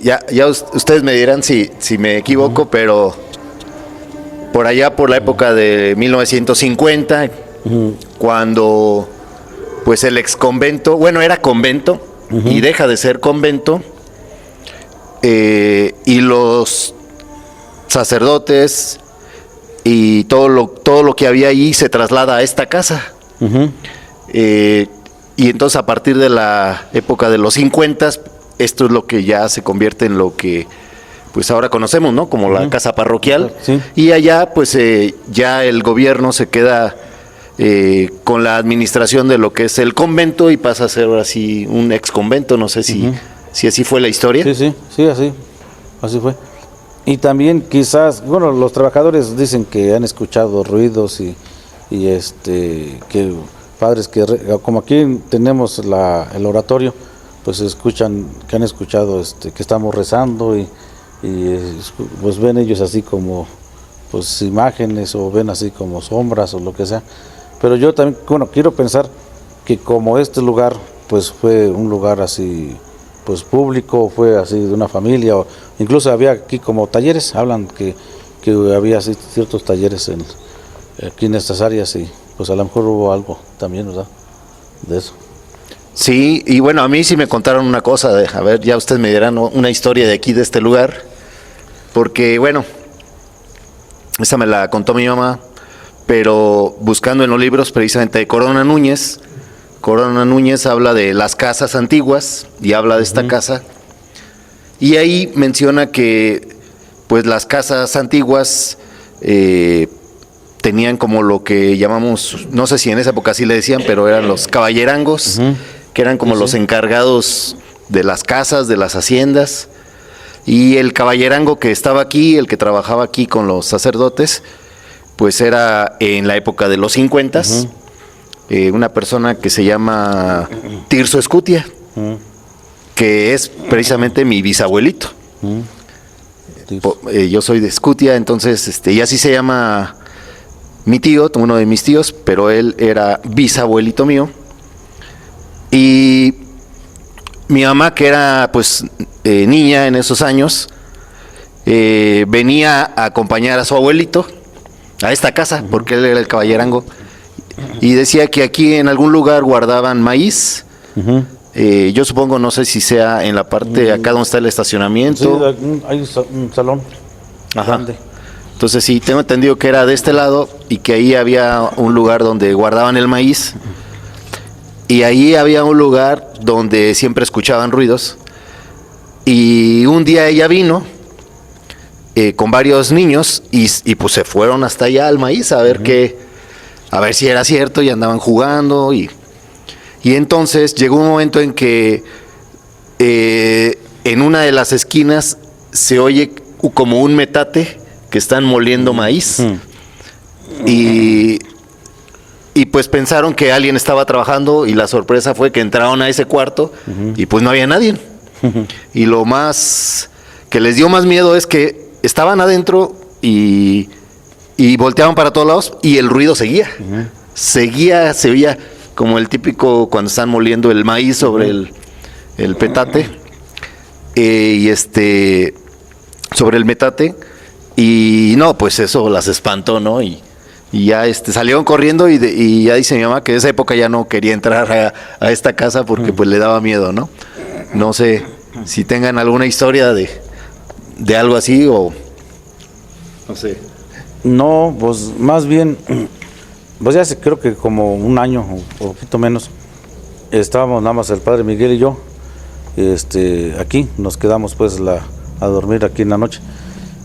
ya ustedes me dirán si me equivoco, pero por allá por la época de 1950, cuando pues el ex convento, bueno, era convento y deja de ser convento, y los sacerdotes y todo lo que había ahí se traslada a esta casa. Y entonces a partir de la época de los 50, esto es lo que ya se convierte en lo que pues ahora conocemos, ¿no? Como la casa parroquial. Sí. Y allá pues ya el gobierno se queda con la administración de lo que es el convento y pasa a ser ahora sí un ex convento. No sé si así fue la historia. Sí, así fue. Y también quizás, bueno, los trabajadores dicen que han escuchado ruidos y que padres que como aquí tenemos el oratorio, pues escuchan, que han escuchado que estamos rezando y pues ven ellos así como pues imágenes o ven así como sombras o lo que sea. Pero yo también, bueno, quiero pensar que como este lugar pues fue un lugar así pues público, fue así de una familia, o incluso había aquí como talleres, hablan que había así ciertos talleres aquí en estas áreas y pues a lo mejor hubo algo también, ¿verdad? De eso. Sí, y bueno, a mí sí me contaron una cosa, a ver, ya ustedes me dirán, ¿no?, una historia de aquí, de este lugar, porque bueno, esa me la contó mi mamá, pero buscando en los libros precisamente de Corona Núñez habla de las casas antiguas y habla de esta casa, y ahí menciona que pues las casas antiguas tenían como lo que llamamos, no sé si en esa época así le decían, pero eran los caballerangos, que eran como los encargados de las casas, de las haciendas, y el caballerango que estaba aquí, el que trabajaba aquí con los sacerdotes, pues era en la época de los 50s, una persona que se llama Tirso Escutia, que es precisamente mi bisabuelito. Yo soy de Escutia, entonces, y así se llama mi tío, uno de mis tíos, pero él era bisabuelito mío. Y mi mamá, que era pues niña en esos años, venía a acompañar a su abuelito a esta casa, porque él era el caballerango, y decía que aquí en algún lugar guardaban maíz. Yo supongo, no sé si sea en la parte acá donde está el estacionamiento. Sí, hay un salón grande. Entonces sí, tengo entendido que era de este lado y que ahí había un lugar donde guardaban el maíz. Y ahí había un lugar donde siempre escuchaban ruidos. Y un día ella vino con varios niños y pues se fueron hasta allá al maíz a ver a ver si era cierto, y andaban jugando. Y entonces llegó un momento en que en una de las esquinas se oye como un metate que están moliendo maíz. Y pues pensaron que alguien estaba trabajando, y la sorpresa fue que entraron a ese cuarto y pues no había nadie. Y lo más que les dio más miedo es que estaban adentro y volteaban para todos lados y el ruido seguía. Seguía, se oía como el típico cuando están moliendo el maíz sobre el petate. Sobre el metate. Y no, pues eso las espantó, ¿no? Y ya salieron corriendo y ya dice mi mamá que en esa época ya no quería entrar a esta casa porque pues le daba miedo, ¿no? No sé si tengan alguna historia de algo así o no sé. No, pues más bien, pues ya hace creo que como un año o poquito menos, estábamos nada más el padre Miguel y yo, aquí, nos quedamos pues a dormir aquí en la noche.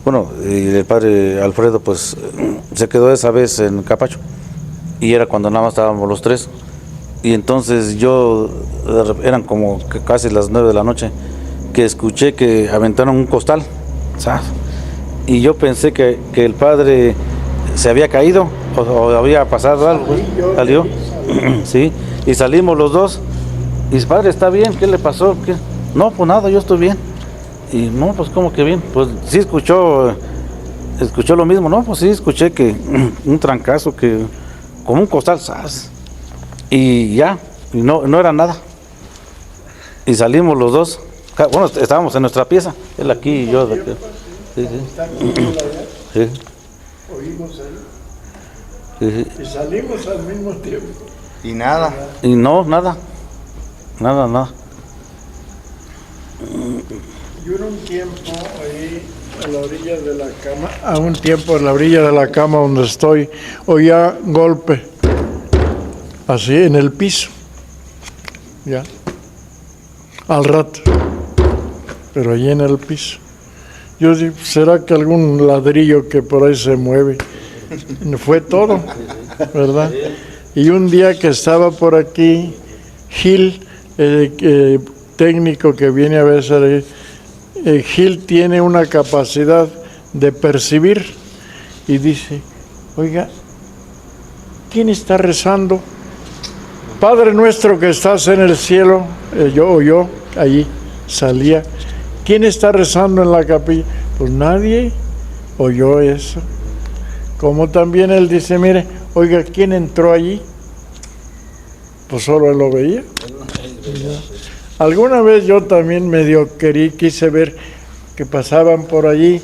Bueno, y el padre Alfredo pues se quedó esa vez en Capacho, y era cuando nada más estábamos los tres, y entonces eran como casi las 9 de la noche, que escuché que aventaron un costal, ¿sabes? Y yo pensé que el padre se había caído o había pasado algo, pues. Salió, sí, y salimos los dos, y dice, padre, ¿está bien? ¿Qué le pasó? ¿Qué? No, pues nada, yo estoy bien. Y no, pues como que bien, pues sí escuchó lo mismo, ¿no? Pues sí escuché que un trancazo, que como un costal, ¿sabes? Y ya, y no era nada. Y salimos los dos, bueno, estábamos en nuestra pieza, él aquí y yo. Sí. Oímos ahí. Y salimos al mismo tiempo. Y nada. Y no, nada. Yo era un tiempo ahí a la orilla de la cama, en la orilla de la cama donde estoy, oía golpe, así en el piso, ya, al rato, pero allí en el piso. Yo digo, ¿será que algún ladrillo que por ahí se mueve? Fue todo, ¿verdad? Y un día que estaba por aquí, Gil, técnico que viene a veces, Gil tiene una capacidad de percibir y dice, oiga, ¿quién está rezando? Padre nuestro que estás en el cielo, yo, allí salía. ¿Quién está rezando en la capilla? Pues nadie oyó eso. Como también él dice, mire, oiga, ¿quién entró allí? Pues solo él lo veía. Alguna vez yo también quise ver que pasaban por allí.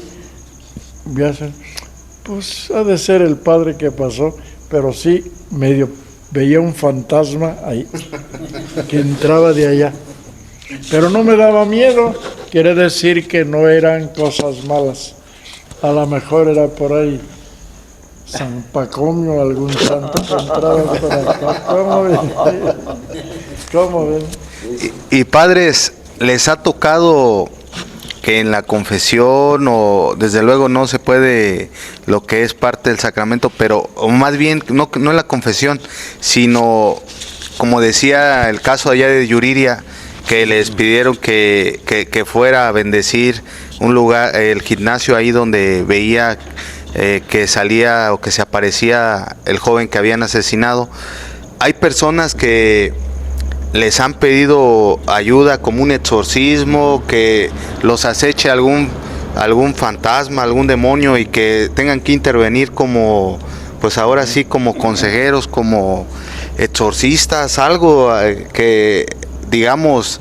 Pues ha de ser el padre que pasó, pero sí medio veía un fantasma ahí, que entraba de allá. Pero no me daba miedo, quiere decir que no eran cosas malas. A lo mejor era por ahí San Pacomio, algún santo que entraba por acá. ¿Cómo ven? Y padres, ¿les ha tocado que en la confesión, o desde luego no se puede lo que es parte del sacramento, pero o más bien no en la confesión, sino como decía el caso allá de Yuriria, que les pidieron que fuera a bendecir un lugar, el gimnasio ahí donde veía que salía o que se aparecía el joven que habían asesinado? Hay personas que les han pedido ayuda, como un exorcismo, que los aceche algún fantasma, algún demonio, y que tengan que intervenir como, pues ahora sí, como consejeros, como exorcistas, algo que digamos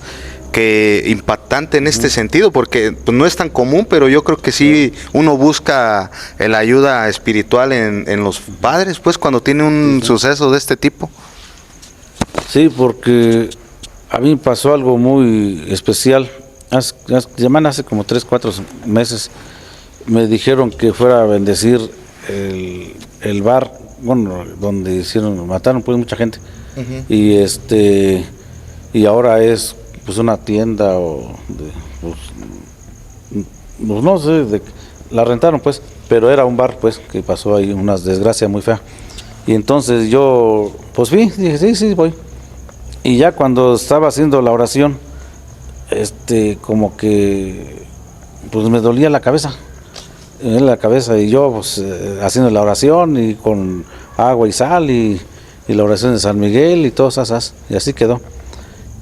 que impactante en este sentido, porque pues, no es tan común, pero yo creo que sí uno busca la ayuda espiritual en los padres, pues cuando tiene un suceso de este tipo. Sí, porque a mí pasó algo muy especial. Hace como 3, 4 meses me dijeron que fuera a bendecir el bar, bueno, donde mataron pues mucha gente. Y y ahora es pues una tienda pues no sé, la rentaron pues, pero era un bar pues que pasó ahí una desgracia muy fea. Y entonces yo pues dije sí voy. Y ya cuando estaba haciendo la oración, como que pues me dolía la cabeza. Y yo pues haciendo la oración y con agua y sal y la oración de San Miguel y todas esas, y así quedó.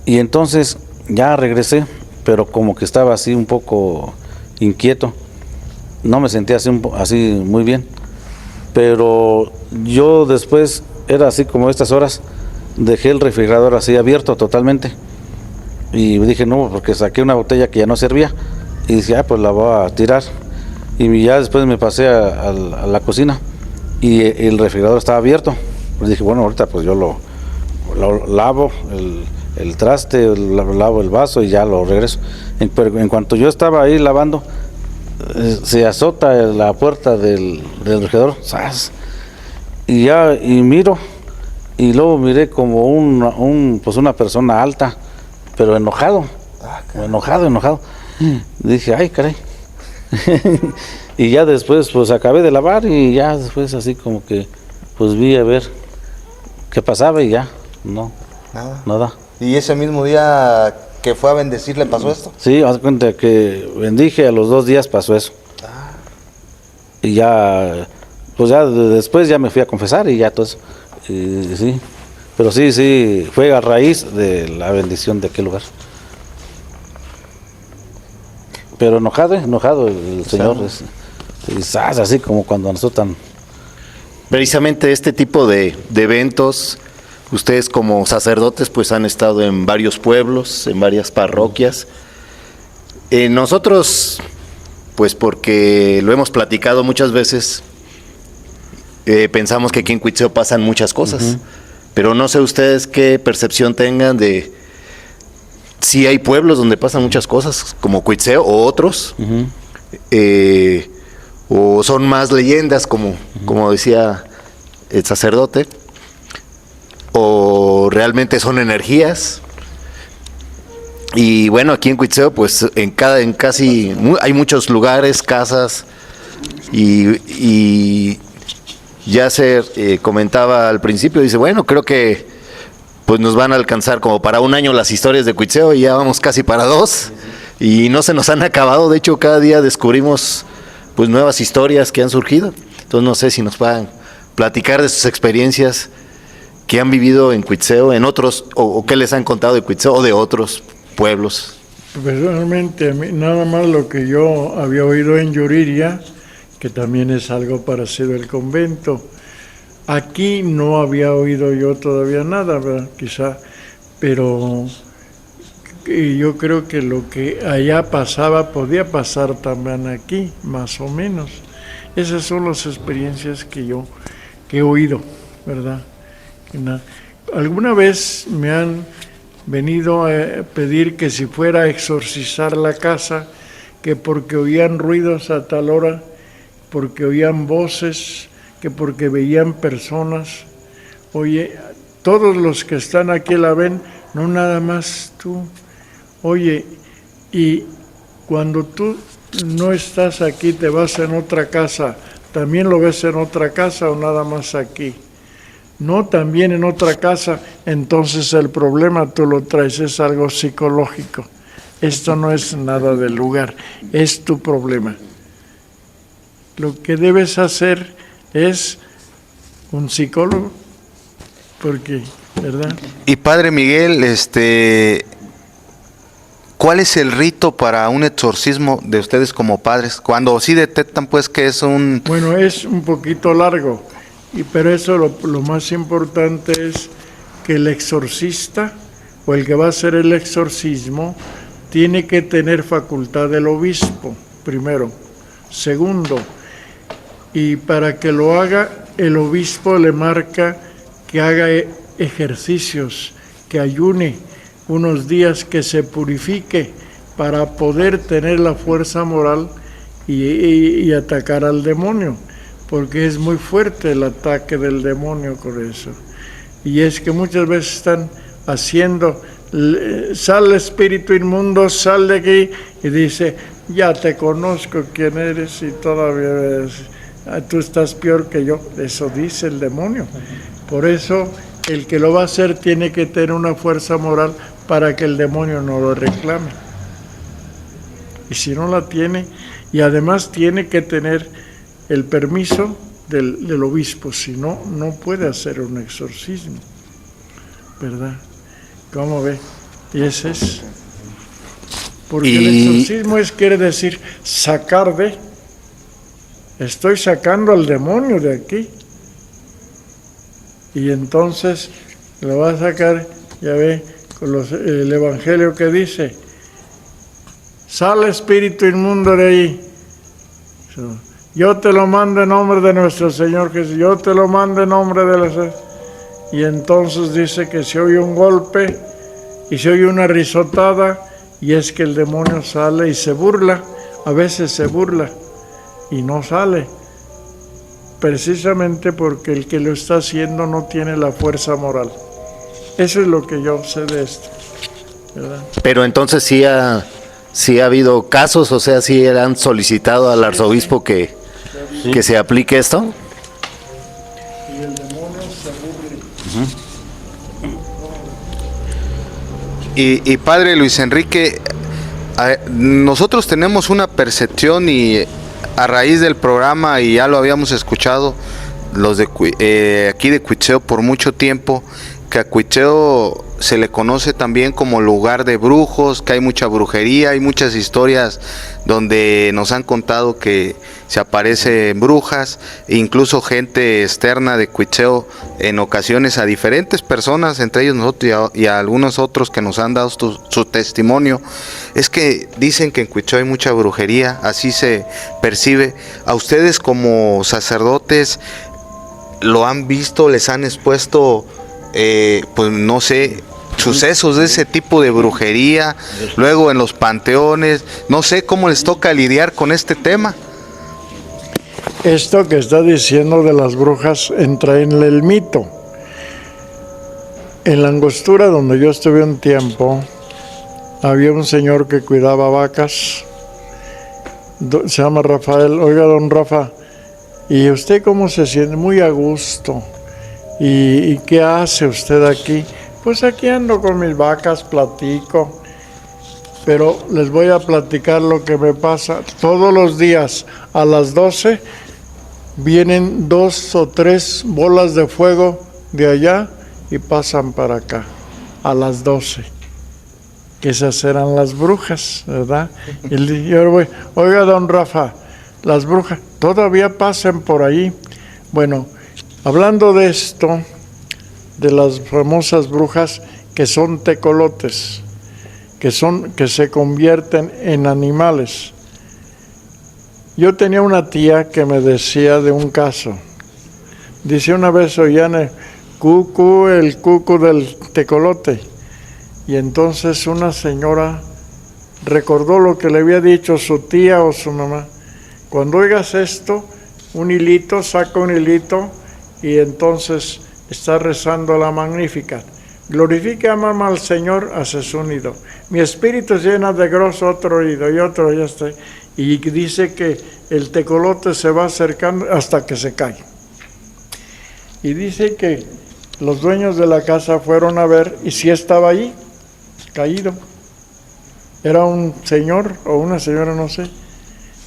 Y entonces ya regresé, pero como que estaba así un poco inquieto, no me sentía así muy bien, pero yo después era así como estas horas, dejé el refrigerador así abierto totalmente y dije no, porque saqué una botella que ya no servía y dije pues la voy a tirar, y ya después me pasé a la cocina y el refrigerador estaba abierto, pues dije bueno, ahorita pues yo lo lavo el traste, lavo el vaso y ya lo regreso. Pero en cuanto yo estaba ahí lavando, se azota la puerta del refrigerador, ¡zas! Y miro, y luego miré como una persona alta, pero enojado. Dije, ay, caray. Y ya después, pues acabé de lavar y ya después así como que, pues vi a ver qué pasaba y ya, nada. ¿Y ese mismo día que fue a bendecir le pasó esto? Sí, haz cuenta que bendije, a los 2 días pasó eso. Y ya, pues ya después ya me fui a confesar y ya todo eso. Y, sí, pero sí, fue a raíz de la bendición de aquel lugar. Pero enojado el Señor, quizás así como cuando nos azotan. Precisamente este tipo de eventos, ustedes como sacerdotes pues han estado en varios pueblos, en varias parroquias. Nosotros, pues porque lo hemos platicado muchas veces, pensamos que aquí en Cuitzeo pasan muchas cosas, pero no sé ustedes qué percepción tengan de si hay pueblos donde pasan muchas cosas, como Cuitzeo o otros, o son más leyendas, como decía el sacerdote, o realmente son energías. Y bueno, aquí en Cuitzeo pues hay muchos lugares, casas, y ya se comentaba al principio, dice bueno, creo que pues nos van a alcanzar como para un año las historias de Cuitzeo, y ya vamos casi para 2, y no se nos han acabado. De hecho, cada día descubrimos pues nuevas historias que han surgido. Entonces no sé si nos puedan platicar de sus experiencias que han vivido en Cuitzeo, en otros, o qué les han contado de Cuitzeo o de otros pueblos. Personalmente, a mí, nada más lo que yo había oído en Yuriria, que también es algo parecido al convento. Aquí no había oído yo todavía nada, ¿verdad? Quizá, pero yo creo que lo que allá pasaba podía pasar también aquí, más o menos. Esas son las experiencias que he oído, ¿verdad? Alguna vez me han venido a pedir que si fuera a exorcizar la casa, que porque oían ruidos a tal hora, porque oían voces, que porque veían personas. Oye, todos los que están aquí la ven, no nada más tú. Oye, y cuando tú no estás aquí, te vas en otra casa, ¿también lo ves en otra casa o nada más aquí? No, también en otra casa, entonces el problema tú lo traes, es algo psicológico. Esto no es nada del lugar, es tu problema. Lo que debes hacer es un psicólogo, porque, ¿verdad? Y Padre Miguel, ¿cuál es el rito para un exorcismo de ustedes como padres? Cuando sí detectan pues que es un... Bueno, es un poquito largo, pero eso lo más importante es que el exorcista o el que va a hacer el exorcismo tiene que tener facultad del obispo, primero. Segundo, y para que lo haga, el obispo le marca que haga ejercicios, que ayune unos días, que se purifique para poder tener la fuerza moral y atacar al demonio, porque es muy fuerte el ataque del demonio con eso. Y es que muchas veces están haciendo, sal espíritu inmundo, sal de aquí, y dice, ya te conozco quién eres y todavía tú estás peor que yo. Eso dice el demonio. Por eso el que lo va a hacer tiene que tener una fuerza moral para que el demonio no lo reclame. Y si no la tiene, y además tiene que tener el permiso del obispo, si no, no puede hacer un exorcismo, ¿verdad? ¿Cómo ve? Y ese es. Porque el exorcismo quiere decir sacar de. Estoy sacando al demonio de aquí. Y entonces lo va a sacar, ya ve, con el evangelio que dice, sale espíritu inmundo de ahí. Yo te lo mando en nombre de nuestro Señor Jesús, yo te lo mando en nombre de la... Y entonces dice que se oye un golpe y se oye una risotada, y es que el demonio sale y se burla, a veces se burla y no sale, precisamente porque el que lo está haciendo no tiene la fuerza moral. Eso es lo que yo sé de esto, ¿verdad? Pero entonces sí ha habido casos, o sea, sí han solicitado al arzobispo que se aplique esto. Y el demonio se burla. Y Padre Luis Enrique, nosotros tenemos una percepción, y a raíz del programa, y ya lo habíamos escuchado los de aquí de Cuitzeo por mucho tiempo, que a Cuitzeo se le conoce también como lugar de brujos, que hay mucha brujería, hay muchas historias donde nos han contado que se aparecen brujas, incluso gente externa de Cuitzeo en ocasiones a diferentes personas, entre ellos nosotros y a algunos otros que nos han dado su testimonio. Es que dicen que en Cuitzeo hay mucha brujería, así se percibe. A ustedes como sacerdotes, ¿lo han visto, les han expuesto, pues no sé, sucesos de ese tipo de brujería, luego en los panteones? No sé cómo les toca lidiar con este tema. Esto que está diciendo de las brujas entra en el mito. En la Angostura, donde yo estuve un tiempo, había un señor que cuidaba vacas, se llama Rafael. Oiga, don Rafa, ¿y usted cómo se siente? Muy a gusto. ¿Y qué hace usted aquí? Pues aquí ando con mis vacas, platico. Pero les voy a platicar lo que me pasa. Todos los días a las 12 vienen 2 o 3 bolas de fuego de allá y pasan para acá a las 12. Que esas eran las brujas, ¿verdad? Y yo voy, oiga, don Rafa, las brujas todavía pasan por ahí. Bueno, hablando de esto, de las famosas brujas que son tecolotes, que se convierten en animales. Yo tenía una tía que me decía de un caso. Dice, una vez oían cucu, el cucu del tecolote. Y entonces una señora recordó lo que le había dicho su tía o su mamá. Cuando oigas esto, un hilito, saca un hilito y entonces está rezando la Magnífica. Glorifica, mamá, al Señor, haces un nido. Mi espíritu llena de grosso otro nido y otro, ya está. Y dice que el tecolote se va acercando hasta que se cae. Y dice que los dueños de la casa fueron a ver y sí estaba allí, caído. Era un señor o una señora, no sé.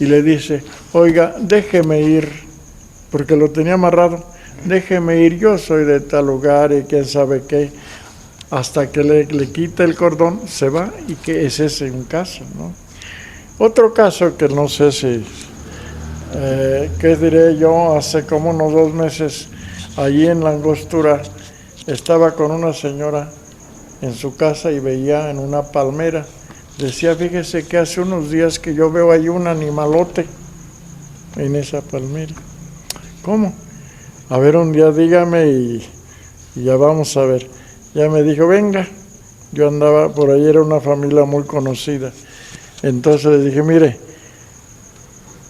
Y le dice, oiga, déjeme ir, porque lo tenía amarrado. Déjeme ir, yo soy de tal lugar y quién sabe qué. Hasta que le quita el cordón, se va, y que es ese un caso, ¿no? Otro caso que no sé si, ¿qué diré yo? Hace como unos 2 meses, allí en la Angostura, estaba con una señora en su casa y veía en una palmera. Decía, fíjese que hace unos días que yo veo ahí un animalote en esa palmera. ¿Cómo? A ver, un día dígame y ya vamos a ver. Ya me dijo, venga. Yo andaba por ahí, era una familia muy conocida. Entonces le dije, mire,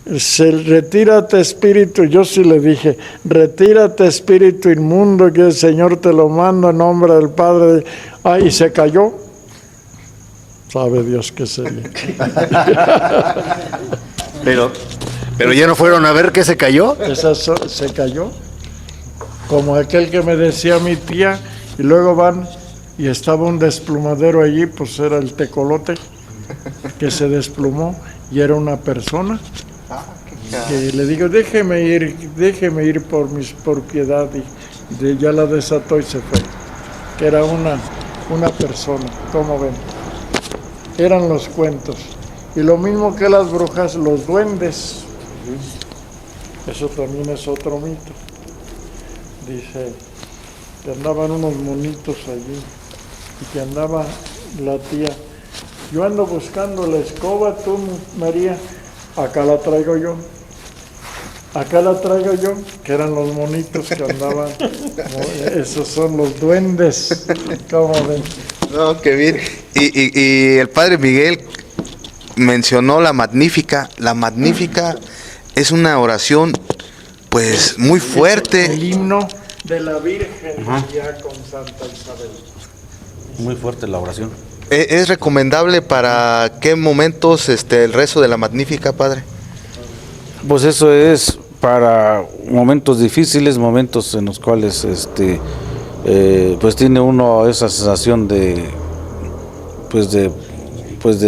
retírate espíritu. Yo sí le dije, retírate espíritu inmundo, que el Señor te lo manda en nombre del Padre. Y se cayó. Sabe Dios qué sería. Pero ya no fueron a ver que se cayó. Se cayó. Como aquel que me decía mi tía, y luego van y estaba un desplumadero allí, pues era el tecolote que se desplumó y era una persona que le digo, déjeme ir por piedad, y ya la desató y se fue, que era una persona. ¿Cómo ven? Eran los cuentos. Y lo mismo que las brujas, los duendes. Eso también es otro mito. Dice que andaban unos monitos allí y que andaba la tía. Yo ando buscando la escoba, tú, María, acá la traigo yo. Acá la traigo yo, que eran los monitos que andaban. Esos son los duendes. ¿Cómo ven? No, qué bien. Y el padre Miguel mencionó la Magnífica. La Magnífica es una oración, pues, muy fuerte. El himno de la Virgen ya con Santa Isabel. Muy fuerte la oración. ¿Es recomendable para qué momentos el rezo de la Magnífica, padre? Pues eso es para momentos difíciles, momentos en los cuales pues tiene uno esa sensación de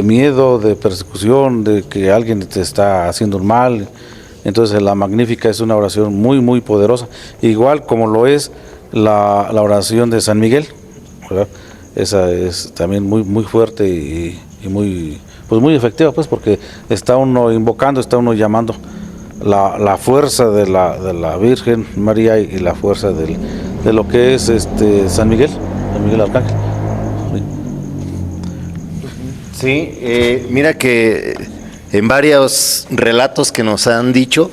miedo, de persecución, de que alguien te está haciendo un mal. Entonces la Magnífica es una oración muy, muy poderosa, igual como lo es la oración de San Miguel, ¿verdad? Esa es también muy, muy fuerte y muy, pues muy efectiva, pues, porque está uno invocando, está uno llamando la fuerza de la Virgen María y la fuerza de lo que es San Miguel Arcángel. Sí, mira que en varios relatos que nos han dicho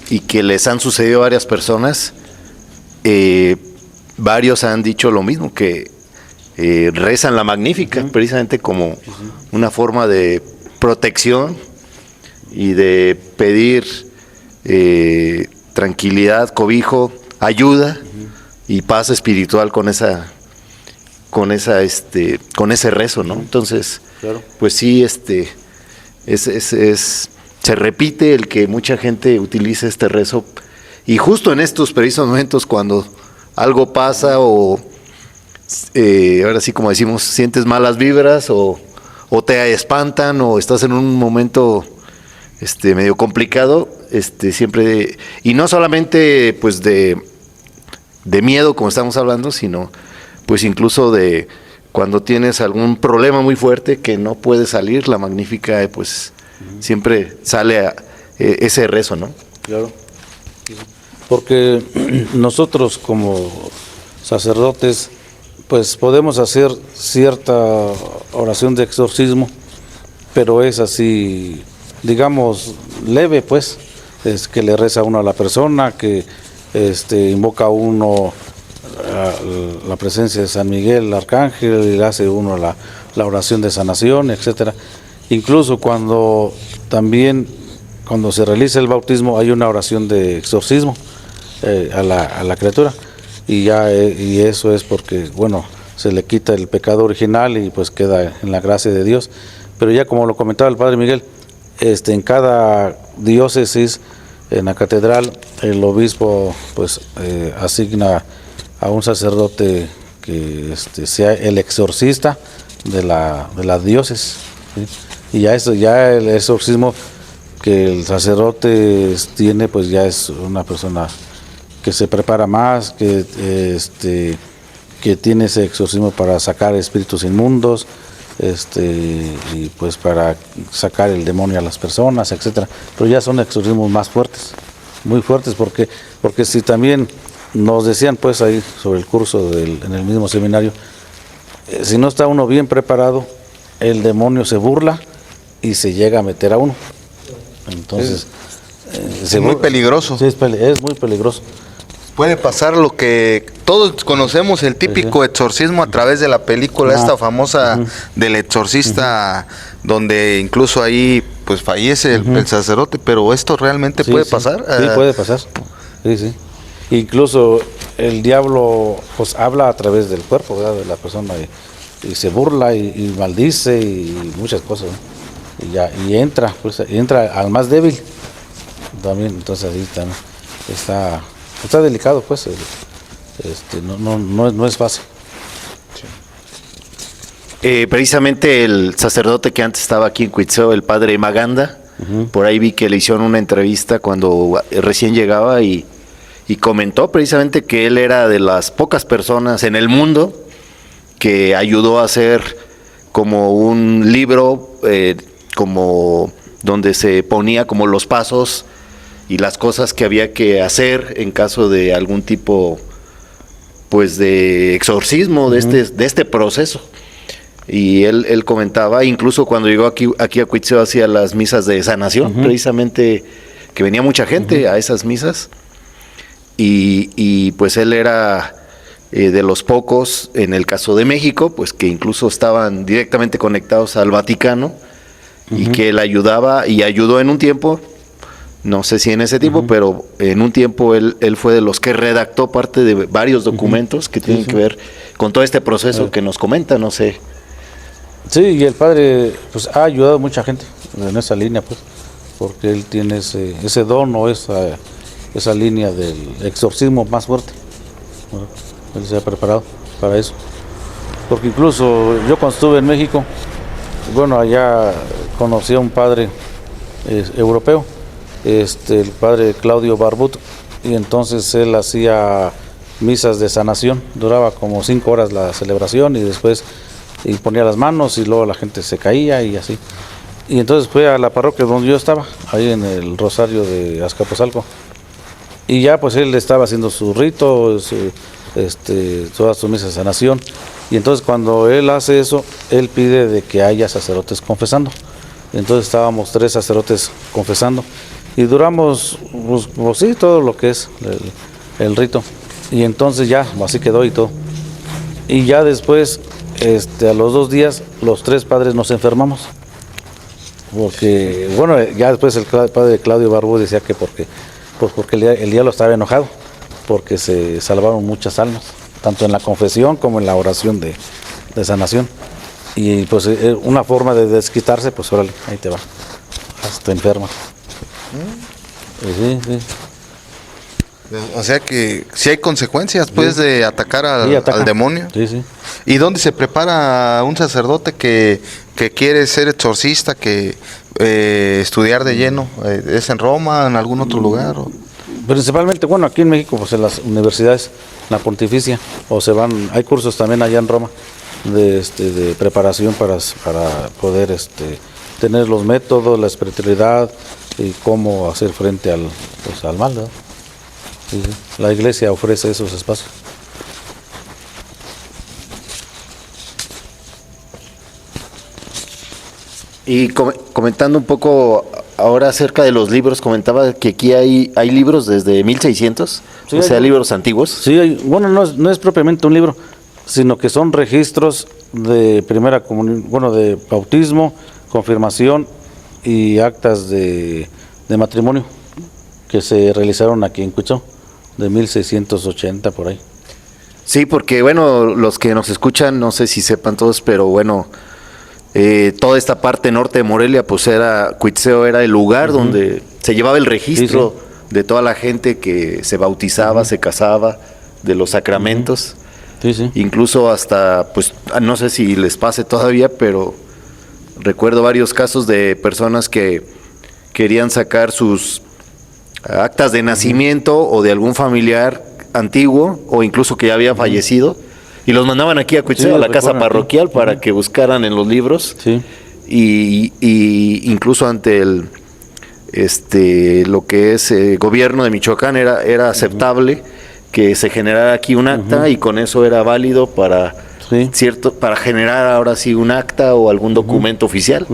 y que les han sucedido a varias personas, varios han dicho lo mismo, que rezan la Magnífica, precisamente como una forma de protección y de pedir tranquilidad, cobijo, ayuda y paz espiritual con ese rezo, ¿no? Entonces, Claro. pues sí, se repite el que mucha gente utilice este rezo, y justo en estos precisos momentos cuando algo pasa o ahora sí, como decimos, sientes malas vibras o te espantan o estás en un momento medio complicado, siempre, y no solamente pues de miedo como estamos hablando, sino pues incluso de cuando tienes algún problema muy fuerte que no puedes salir, la Magnífica pues siempre sale ese rezo, ¿no? Claro. Porque nosotros como sacerdotes pues podemos hacer cierta oración de exorcismo, pero es así, digamos, leve, pues, es que le reza uno a la persona, que invoca uno la presencia de San Miguel, el arcángel, y le hace uno la oración de sanación, etcétera. Incluso cuando se realiza el bautismo hay una oración de exorcismo a la criatura, y eso es porque, bueno, se le quita el pecado original y pues queda en la gracia de Dios. Pero ya como lo comentaba el padre Miguel, en cada diócesis, en la catedral, el obispo pues asigna a un sacerdote que sea el exorcista de la diócesis, ¿sí? Y ya el exorcismo que el sacerdote tiene, pues ya es una persona que se prepara más, que tiene ese exorcismo para sacar espíritus inmundos, y pues para sacar el demonio a las personas, etcétera. Pero ya son exorcismos más fuertes, muy fuertes, porque si también nos decían pues ahí sobre el curso en el mismo seminario, si no está uno bien preparado, el demonio se burla y se llega a meter a uno. Entonces es muy peligroso. Sí, es muy peligroso. Puede pasar lo que todos conocemos, el típico exorcismo a través de la película esta famosa del exorcista, donde incluso ahí pues fallece el sacerdote, pero esto realmente puede pasar. Sí, puede pasar. Sí. Incluso el diablo pues habla a través del cuerpo, ¿verdad?, de la persona, y se burla y maldice y muchas cosas, ¿no? Y entra al más débil también. Entonces ahí también está delicado, pues, no es fácil. Precisamente el sacerdote que antes estaba aquí en Cuitzeo, el padre Maganda, por ahí vi que le hicieron una entrevista cuando recién llegaba y comentó precisamente que él era de las pocas personas en el mundo que ayudó a hacer como un libro, como donde se ponía como los pasos y las cosas que había que hacer en caso de algún tipo pues de exorcismo de este proceso. Y él comentaba, incluso cuando llegó aquí a Cuitzeo, hacía las misas de sanación, precisamente, que venía mucha gente a esas misas, y pues él era de los pocos, en el caso de México, pues que incluso estaban directamente conectados al Vaticano, y que él ayudaba y ayudó en un tiempo. No sé si en ese tiempo, pero en un tiempo él fue de los que redactó parte de varios documentos que tienen que ver con todo este proceso que nos comenta, no sé. Sí, y el padre pues ha ayudado a mucha gente en esa línea, pues, porque él tiene ese don o esa línea del exorcismo más fuerte. Bueno, él se ha preparado para eso. Porque incluso yo cuando estuve en México, bueno, allá conocí a un padre europeo, el padre Claudio Barbut, y entonces él hacía misas de sanación, duraba como 5 horas la celebración, y después ponía las manos y luego la gente se caía y así. Y entonces fue a la parroquia donde yo estaba, ahí en el Rosario de Azcapotzalco, y ya pues él estaba haciendo su rito, todas sus misas de sanación, y entonces cuando él hace eso, él pide de que haya sacerdotes confesando. Entonces estábamos 3 sacerdotes confesando, y duramos, pues sí, todo lo que es el rito. Y entonces ya, así quedó y todo. Y ya después, a los 2 días, los 3 padres nos enfermamos. Porque, bueno, ya después el padre Claudio Barbu decía que porque el diablo estaba enojado, porque se salvaron muchas almas, tanto en la confesión como en la oración de sanación. Y pues una forma de desquitarse, pues órale, ahí te va, hasta enferma. Sí. O sea que si hay consecuencias, pues, de atacar al demonio. Sí. ¿Y dónde se prepara un sacerdote que quiere ser exorcista, que estudiar de lleno? ¿Es en Roma, en algún otro lugar? Principalmente, bueno, aquí en México, pues en las universidades, la pontificia, o se van, hay cursos también allá en Roma de preparación para poder tener los métodos, la espiritualidad y cómo hacer frente al mal, ¿no? Sí. La iglesia ofrece esos espacios. Y comentando un poco ahora acerca de los libros, comentaba que aquí hay libros desde 1600, Sí, o sea, hay- libros antiguos. Sí, bueno, no es propiamente un libro, sino que son registros de primera comunión, bueno, de bautismo, confirmación y actas de matrimonio que se realizaron aquí en Cuitzeo, de 1680 por ahí. Sí, porque bueno, los que nos escuchan, no sé si sepan todos, pero bueno, toda esta parte norte de Morelia, pues Cuitzeo era el lugar donde se llevaba el registro de toda la gente que se bautizaba, se casaba, de los sacramentos. Sí, sí. Incluso hasta, pues, no sé si les pase todavía, pero recuerdo varios casos de personas que querían sacar sus actas de nacimiento o de algún familiar antiguo o incluso que ya había fallecido y los mandaban aquí a Cuitzeo, Sí, a la casa recuerdo aquí. parroquial, para que buscaran en los libros. Sí. Y incluso ante el lo que es gobierno de Michoacán era aceptable que se generara aquí un acta y con eso era válido para Sí. para generar ahora sí un acta o algún documento oficial.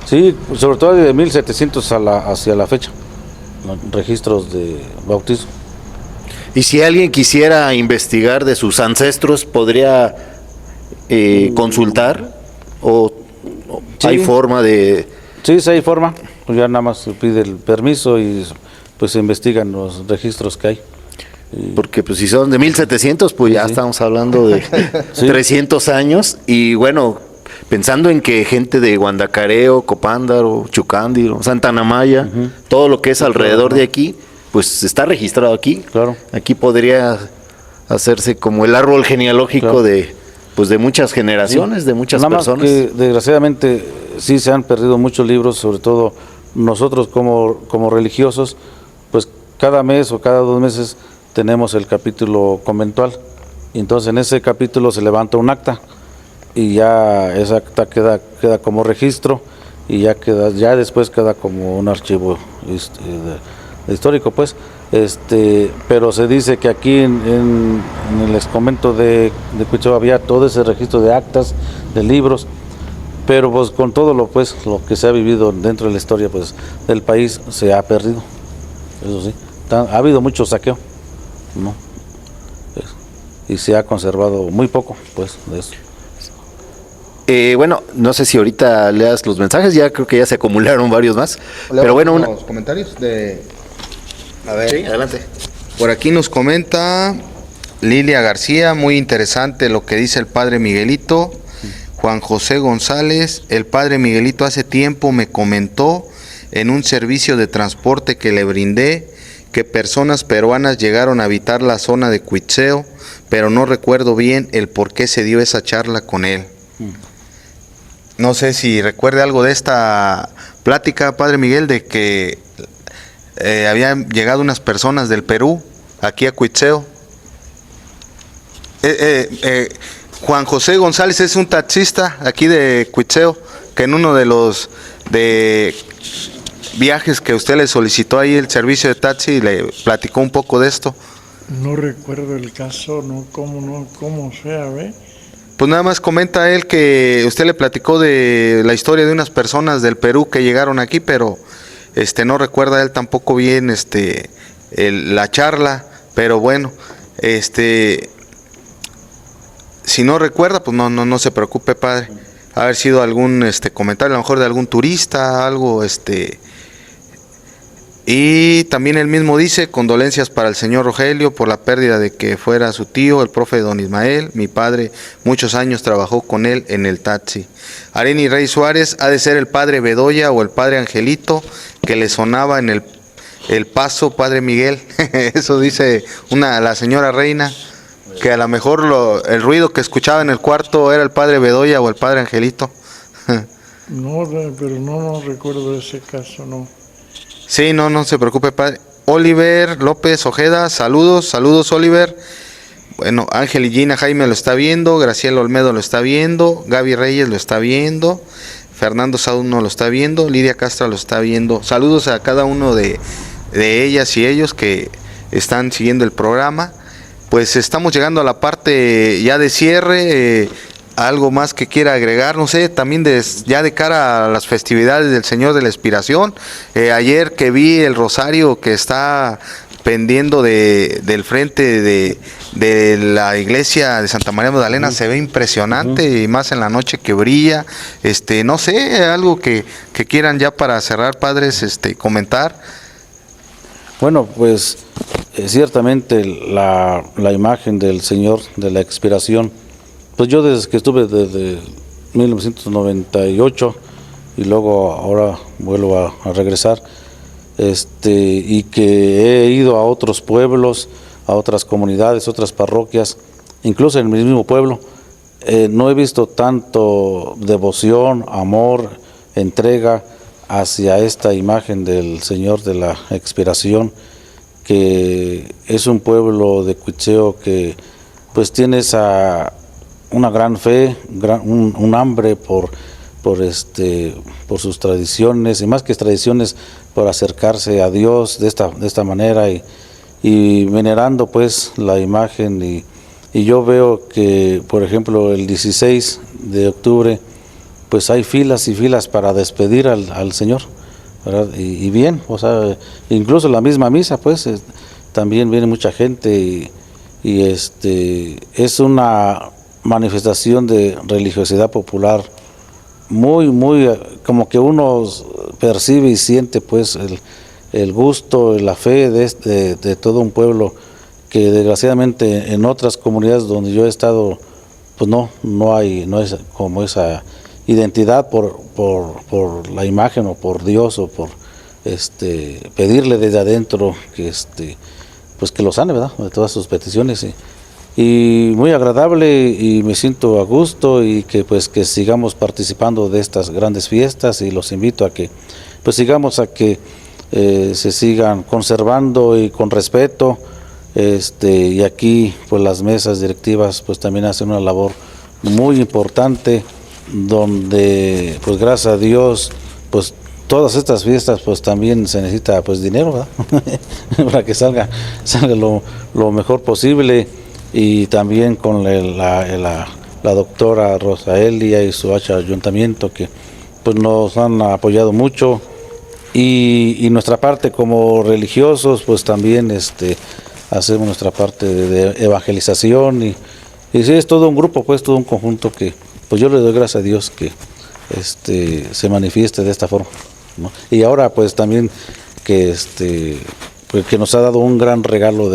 Sí, sobre todo de 1700 hacia la fecha, los registros de bautismo. Y si alguien quisiera investigar de sus ancestros, podría consultar o Sí. hay forma de... Sí, sí hay forma, pues ya nada más se pide el permiso y pues se investigan los registros que hay. Porque pues si son de 1700, pues ya Sí. estamos hablando de Sí. 300 años. Y bueno, pensando en que gente de Guandacareo, Copándaro, Chucándiro, Santa Anamaya, todo lo que es alrededor de aquí, pues está registrado aquí. Claro. Aquí podría hacerse como el árbol genealógico Claro. de muchas generaciones, de muchas Nada más personas. que desgraciadamente sí se han perdido muchos libros, sobre todo nosotros como religiosos, pues cada mes o cada 2 meses tenemos el capítulo conventual. Y entonces en ese capítulo se levanta un acta y ya esa acta queda como registro y ya después queda como un archivo histórico, pues. Pero se dice que aquí en el exconvento de Cuitzeo había todo ese registro de actas, de libros, pero pues con todo lo que se ha vivido dentro de la historia pues del país se ha perdido. Eso sí, ha habido mucho saqueo, ¿no? Y se ha conservado muy poco pues de eso. Bueno, no sé si ahorita leas los mensajes, ya creo que ya se acumularon varios más. Pero bueno, unos comentarios de... A ver. Sí, adelante. Por aquí nos comenta Lilia García, muy interesante lo que dice el padre Miguelito. Juan José González, el padre Miguelito hace tiempo me comentó en un servicio de transporte que le brindé que personas peruanas llegaron a habitar la zona de Cuitzeo, pero no recuerdo bien el por qué se dio esa charla con él. No sé si recuerde algo de esta plática, padre Miguel, de que habían llegado unas personas del Perú aquí a Cuitzeo. Juan José González es un taxista aquí de Cuitzeo, que en uno de los viajes que usted le solicitó ahí el servicio de taxi le platicó un poco de esto. No recuerdo el caso, no, cómo sea, ¿ve? Pues nada más comenta él que usted le platicó de la historia de unas personas del Perú que llegaron aquí, pero no recuerda él tampoco bien la charla, pero bueno, si no recuerda, pues no se preocupe, padre. Haber sido algún comentario, a lo mejor de algún turista, algo Y también él mismo dice, condolencias para el señor Rogelio por la pérdida de que fuera su tío, el profe don Ismael. Mi padre muchos años trabajó con él en el taxi. Areni Rey Suárez, ha de ser el padre Bedoya o el padre Angelito, que le sonaba en el paso, padre Miguel. Eso dice la señora Reina, que a lo mejor el ruido que escuchaba en el cuarto era el padre Bedoya o el padre Angelito. No, pero no recuerdo ese caso, no. Sí, no se preocupe, padre. Oliver López Ojeda, saludos Oliver. Bueno, Ángel y Gina Jaime lo está viendo, Graciela Olmedo lo está viendo, Gaby Reyes lo está viendo, Fernando Sauno lo está viendo, Lidia Castro lo está viendo. Saludos a cada uno de ellas y ellos que están siguiendo el programa. Pues estamos llegando a la parte ya de cierre. algo más que quiera agregar, no sé, también ya de cara a las festividades del Señor de la Expiración. Ayer que vi el rosario que está pendiendo del frente de la iglesia de Santa María Magdalena, se ve impresionante, y más en la noche que brilla. No sé, algo que quieran ya para cerrar, padres, comentar. Bueno, pues ciertamente la imagen del Señor de la Expiración, pues yo desde que estuve desde 1998 y luego ahora vuelvo a regresar, y que he ido a otros pueblos, a otras comunidades, otras parroquias, incluso en el mismo pueblo, no he visto tanto devoción, amor, entrega hacia esta imagen del Señor de la Expiración, que es un pueblo de Cuitzeo que pues tiene una gran fe, un hambre por sus tradiciones, y más que tradiciones, por acercarse a Dios de esta manera y venerando pues la imagen. Y yo veo que, por ejemplo, el 16 de octubre, pues hay filas y filas para despedir al Señor, ¿verdad? Y bien, o sea, incluso la misma misa, pues, también viene mucha gente y es una manifestación de religiosidad popular muy, muy, como que uno percibe y siente pues el gusto, la fe de todo un pueblo que desgraciadamente en otras comunidades donde yo he estado, pues no es como esa identidad por la imagen o por Dios o por pedirle desde adentro que pues que lo sane, ¿verdad?, de todas sus peticiones, y muy agradable, y me siento a gusto, y que pues que sigamos participando de estas grandes fiestas, y los invito a que pues sigamos a que se sigan conservando y con respeto, y aquí pues las mesas directivas pues también hacen una labor muy importante, donde pues gracias a Dios pues todas estas fiestas pues también se necesita pues dinero, ¿verdad? Para que salga lo mejor posible, y también con la doctora Rosaelia y su ayuntamiento, que pues nos han apoyado mucho, y nuestra parte como religiosos pues también hacemos nuestra parte de evangelización, y sí, es todo un grupo, pues todo un conjunto que pues yo le doy gracias a Dios que se manifieste de esta forma, ¿no? Y ahora pues también que pues, que nos ha dado un gran regalo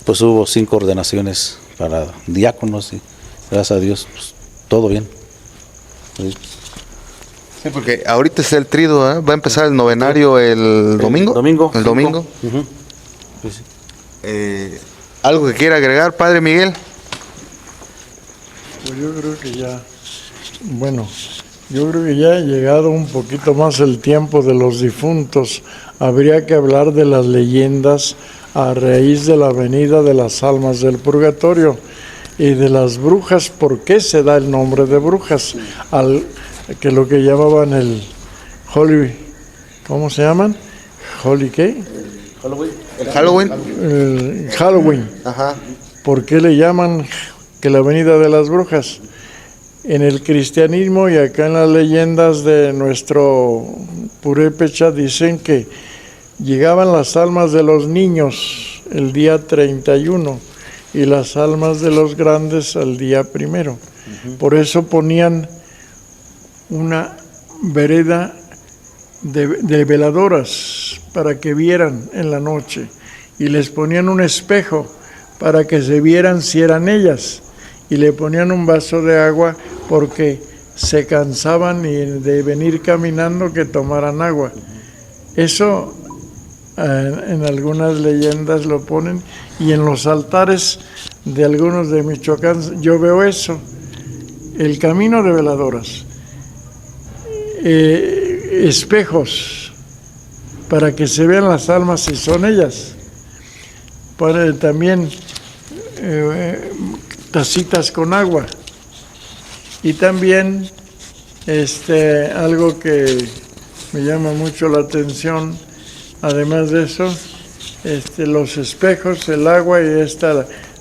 pues hubo 5 ordenaciones para diáconos, y gracias a Dios pues, todo bien. Sí, porque ahorita es el trido, ¿eh? Va a empezar el novenario el domingo. El domingo. Uh-huh. Pues sí. ¿Algo que quiera agregar, padre Miguel? Pues yo creo que ya ha llegado un poquito más el tiempo de los difuntos. Habría que hablar de las leyendas a raíz de la venida de las almas del purgatorio y de las brujas. ¿Por qué se da el nombre de brujas? Que lo que llamaban el Holy, ¿cómo se llaman? ¿Holy qué? Halloween. El Halloween. Ajá. ¿Por qué le llaman que la venida de las brujas? En el cristianismo y acá en las leyendas de nuestro purépecha dicen que llegaban las almas de los niños el día 31 y las almas de los grandes al día 1. Por eso ponían una vereda de veladoras para que vieran en la noche, y les ponían un espejo para que se vieran si eran ellas, y le ponían un vaso de agua porque se cansaban y de venir caminando que tomaran agua. Eso en algunas leyendas lo ponen, y en los altares de algunos de Michoacán yo veo eso, el camino de veladoras, espejos para que se vean las almas si son ellas, también tacitas con agua, y también algo que me llama mucho la atención, además de eso, los espejos, el agua y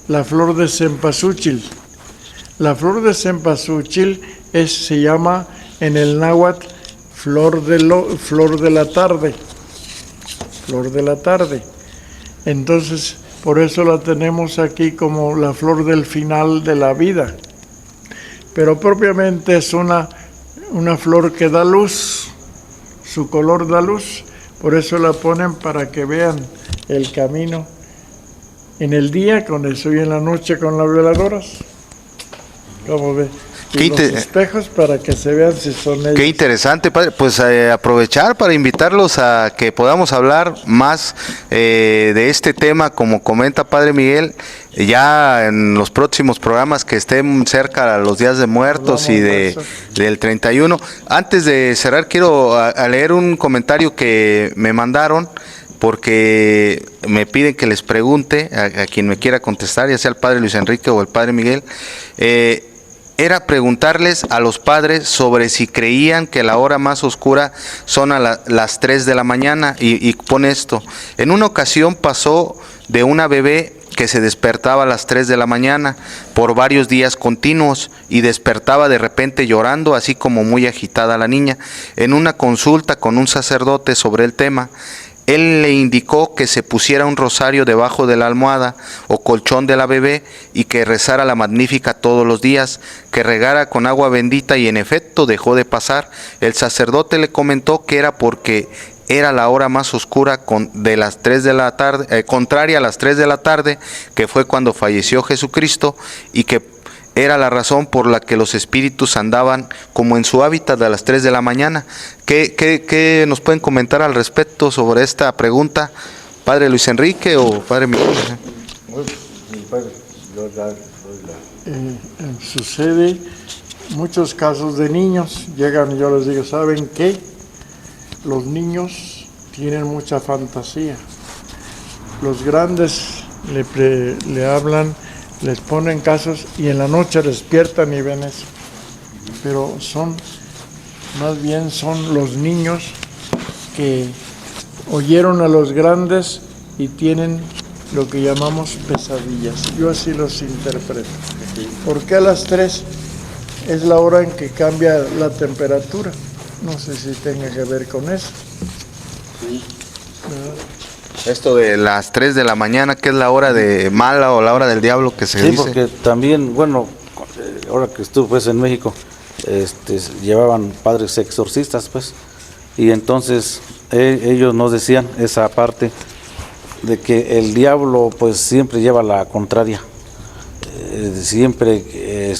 la flor de cempasúchil. La flor de cempasúchil se llama en el náhuatl flor de la tarde. Flor de la tarde. Entonces, por eso la tenemos aquí como la flor del final de la vida. Pero propiamente es una flor que da luz, su color da luz, por eso la ponen para que vean el camino en el día con eso y en la noche con las veladoras. ¿Cómo ve? Y los espejos para que se vean si son ellos. Qué interesante, padre. Pues aprovechar para invitarlos a que podamos hablar más de este tema, como comenta Padre Miguel, ya en los próximos programas que estén cerca a los días de muertos y del 31. Antes de cerrar, quiero a leer un comentario que me mandaron, porque me piden que les pregunte a quien me quiera contestar, ya sea el Padre Luis Enrique o el Padre Miguel. Era preguntarles a los padres sobre si creían que la hora más oscura son a las 3 de la mañana, y pone esto: en una ocasión pasó de una bebé que se despertaba a las 3 de la mañana por varios días continuos y despertaba de repente llorando, así como muy agitada la niña. En una consulta con un sacerdote sobre el tema, él le indicó que se pusiera un rosario debajo de la almohada o colchón de la bebé y que rezara la Magnífica todos los días, que regara con agua bendita, y en efecto dejó de pasar. El sacerdote le comentó que era porque era la hora más oscura de las 3 de la tarde, contraria a las 3 de la tarde, que fue cuando falleció Jesucristo, y que era la razón por la que los espíritus andaban como en su hábitat a las 3 de la mañana. ¿Qué nos pueden comentar al respecto sobre esta pregunta, Padre Luis Enrique o Padre Miguel? Sucede muchos casos de niños, llegan y yo les digo, ¿saben qué? Los niños tienen mucha fantasía. Los grandes le hablan, les ponen casos y en la noche despiertan y ven eso. Pero más bien son los niños que oyeron a los grandes y tienen lo que llamamos pesadillas. Yo así los interpreto. ¿Por qué a las 3? Es la hora en que cambia la temperatura. No sé si tenga que ver con eso. Esto de las 3 de la mañana, que es la hora de mala o la hora del diablo que se dice. Sí, porque también, bueno, ahora que estuve pues en México, llevaban padres exorcistas, pues, y entonces ellos nos decían esa parte de que el diablo pues siempre lleva la contraria, siempre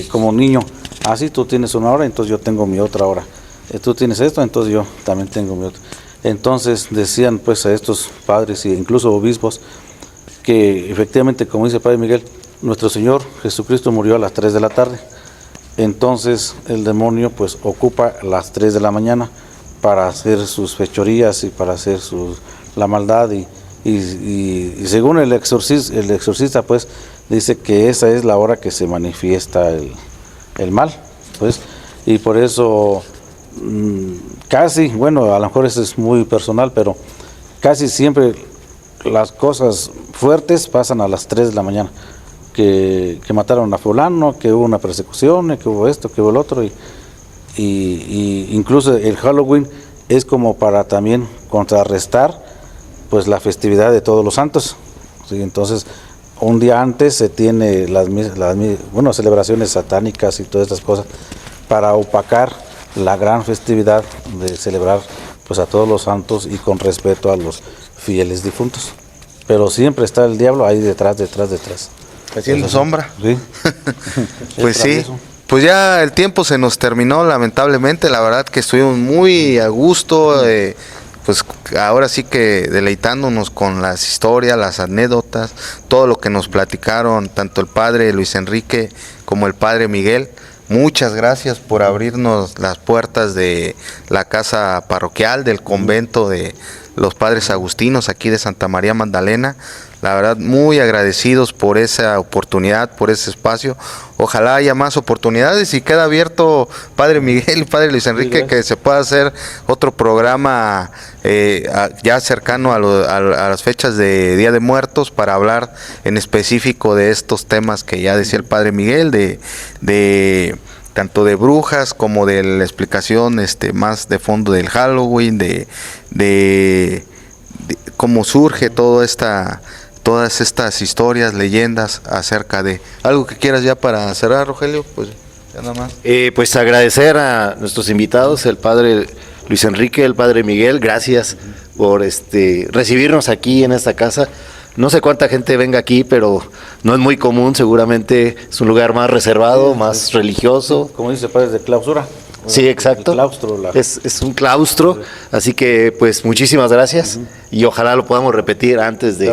como niño, así tú tienes una hora, entonces yo tengo mi otra hora, tú tienes esto, entonces yo también tengo mi otra. Entonces decían pues a estos padres e incluso obispos que efectivamente, como dice Padre Miguel, nuestro Señor Jesucristo murió a las 3 de la tarde. Entonces el demonio pues ocupa las 3 de la mañana para hacer sus fechorías y para hacer la maldad, y según el exorcista pues dice que esa es la hora que se manifiesta el mal, pues, y por eso casi, bueno, a lo mejor eso es muy personal, pero casi siempre las cosas fuertes pasan a las 3 de la mañana. Que mataron a fulano, que hubo una persecución, que hubo esto, que hubo el otro, y incluso el Halloween es como para también contrarrestar pues la festividad de Todos los Santos, ¿sí? Entonces un día antes se tiene las celebraciones satánicas y todas estas cosas para opacar la gran festividad de celebrar pues a Todos los Santos y con respeto a los fieles difuntos, pero siempre está el diablo ahí detrás. Haciendo sombra. Sí. Pues sí, pues ya el tiempo se nos terminó lamentablemente. La verdad que estuvimos muy a gusto, pues ahora sí que deleitándonos con las historias, las anécdotas, todo lo que nos platicaron tanto el Padre Luis Enrique como el Padre Miguel. Muchas gracias por abrirnos las puertas de la casa parroquial, del convento de los padres agustinos aquí de Santa María Magdalena. La verdad, muy agradecidos por esa oportunidad, por ese espacio. Ojalá haya más oportunidades y queda abierto, Padre Miguel y Padre Luis Enrique, que se pueda hacer otro programa ya cercano a las fechas de Día de Muertos para hablar en específico de estos temas que ya decía el Padre Miguel, de tanto de brujas como de la explicación más de fondo del Halloween, de cómo surge todas estas historias, leyendas acerca de... ¿Algo que quieras ya para cerrar, Rogelio? Pues ya nada más. Pues agradecer a nuestros invitados, el Padre Luis Enrique, el Padre Miguel, gracias por recibirnos aquí en esta casa. No sé cuánta gente venga aquí, pero no es muy común, seguramente es un lugar más reservado, más religioso. Como dice, padre, de clausura. Sí, exacto. El claustro, es un claustro, así que pues muchísimas gracias y ojalá lo podamos repetir antes del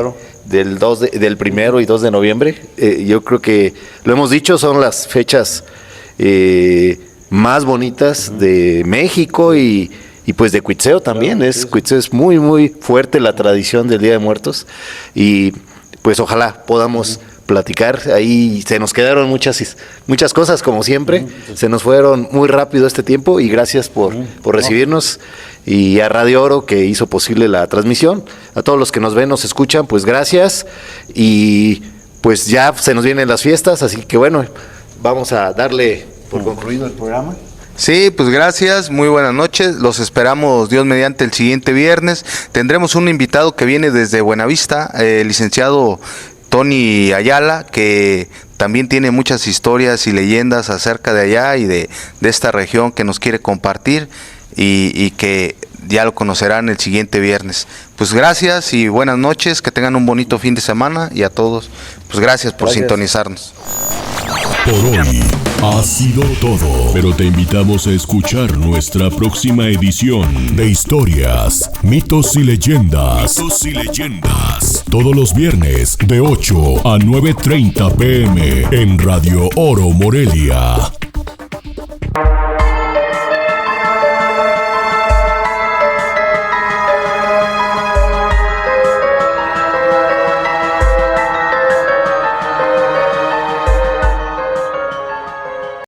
1 y 2 de noviembre. Yo creo que lo hemos dicho, son las fechas más bonitas de México y pues de Cuitzeo también. Cuitzeo es muy muy fuerte la tradición del Día de Muertos y pues ojalá podamos platicar. Ahí se nos quedaron muchas cosas, como siempre. Se nos fueron muy rápido este tiempo y gracias por recibirnos, y a Radio Oro, que hizo posible la transmisión. A todos los que nos ven, nos escuchan, pues gracias, y pues ya se nos vienen las fiestas, así que bueno, vamos a darle por concluido el programa. Sí, pues gracias, muy buenas noches, los esperamos Dios mediante el siguiente viernes. Tendremos un invitado que viene desde Buenavista, el licenciado Tony Ayala, que también tiene muchas historias y leyendas acerca de allá y de esta región que nos quiere compartir, y que ya lo conocerán el siguiente viernes. Pues gracias y buenas noches, que tengan un bonito fin de semana, y a todos, pues gracias por sintonizarnos. Por hoy ha sido todo, pero te invitamos a escuchar nuestra próxima edición de Historias, Mitos y Leyendas. Todos los viernes de 8 a 9:30 p.m. en Radio Oro Morelia.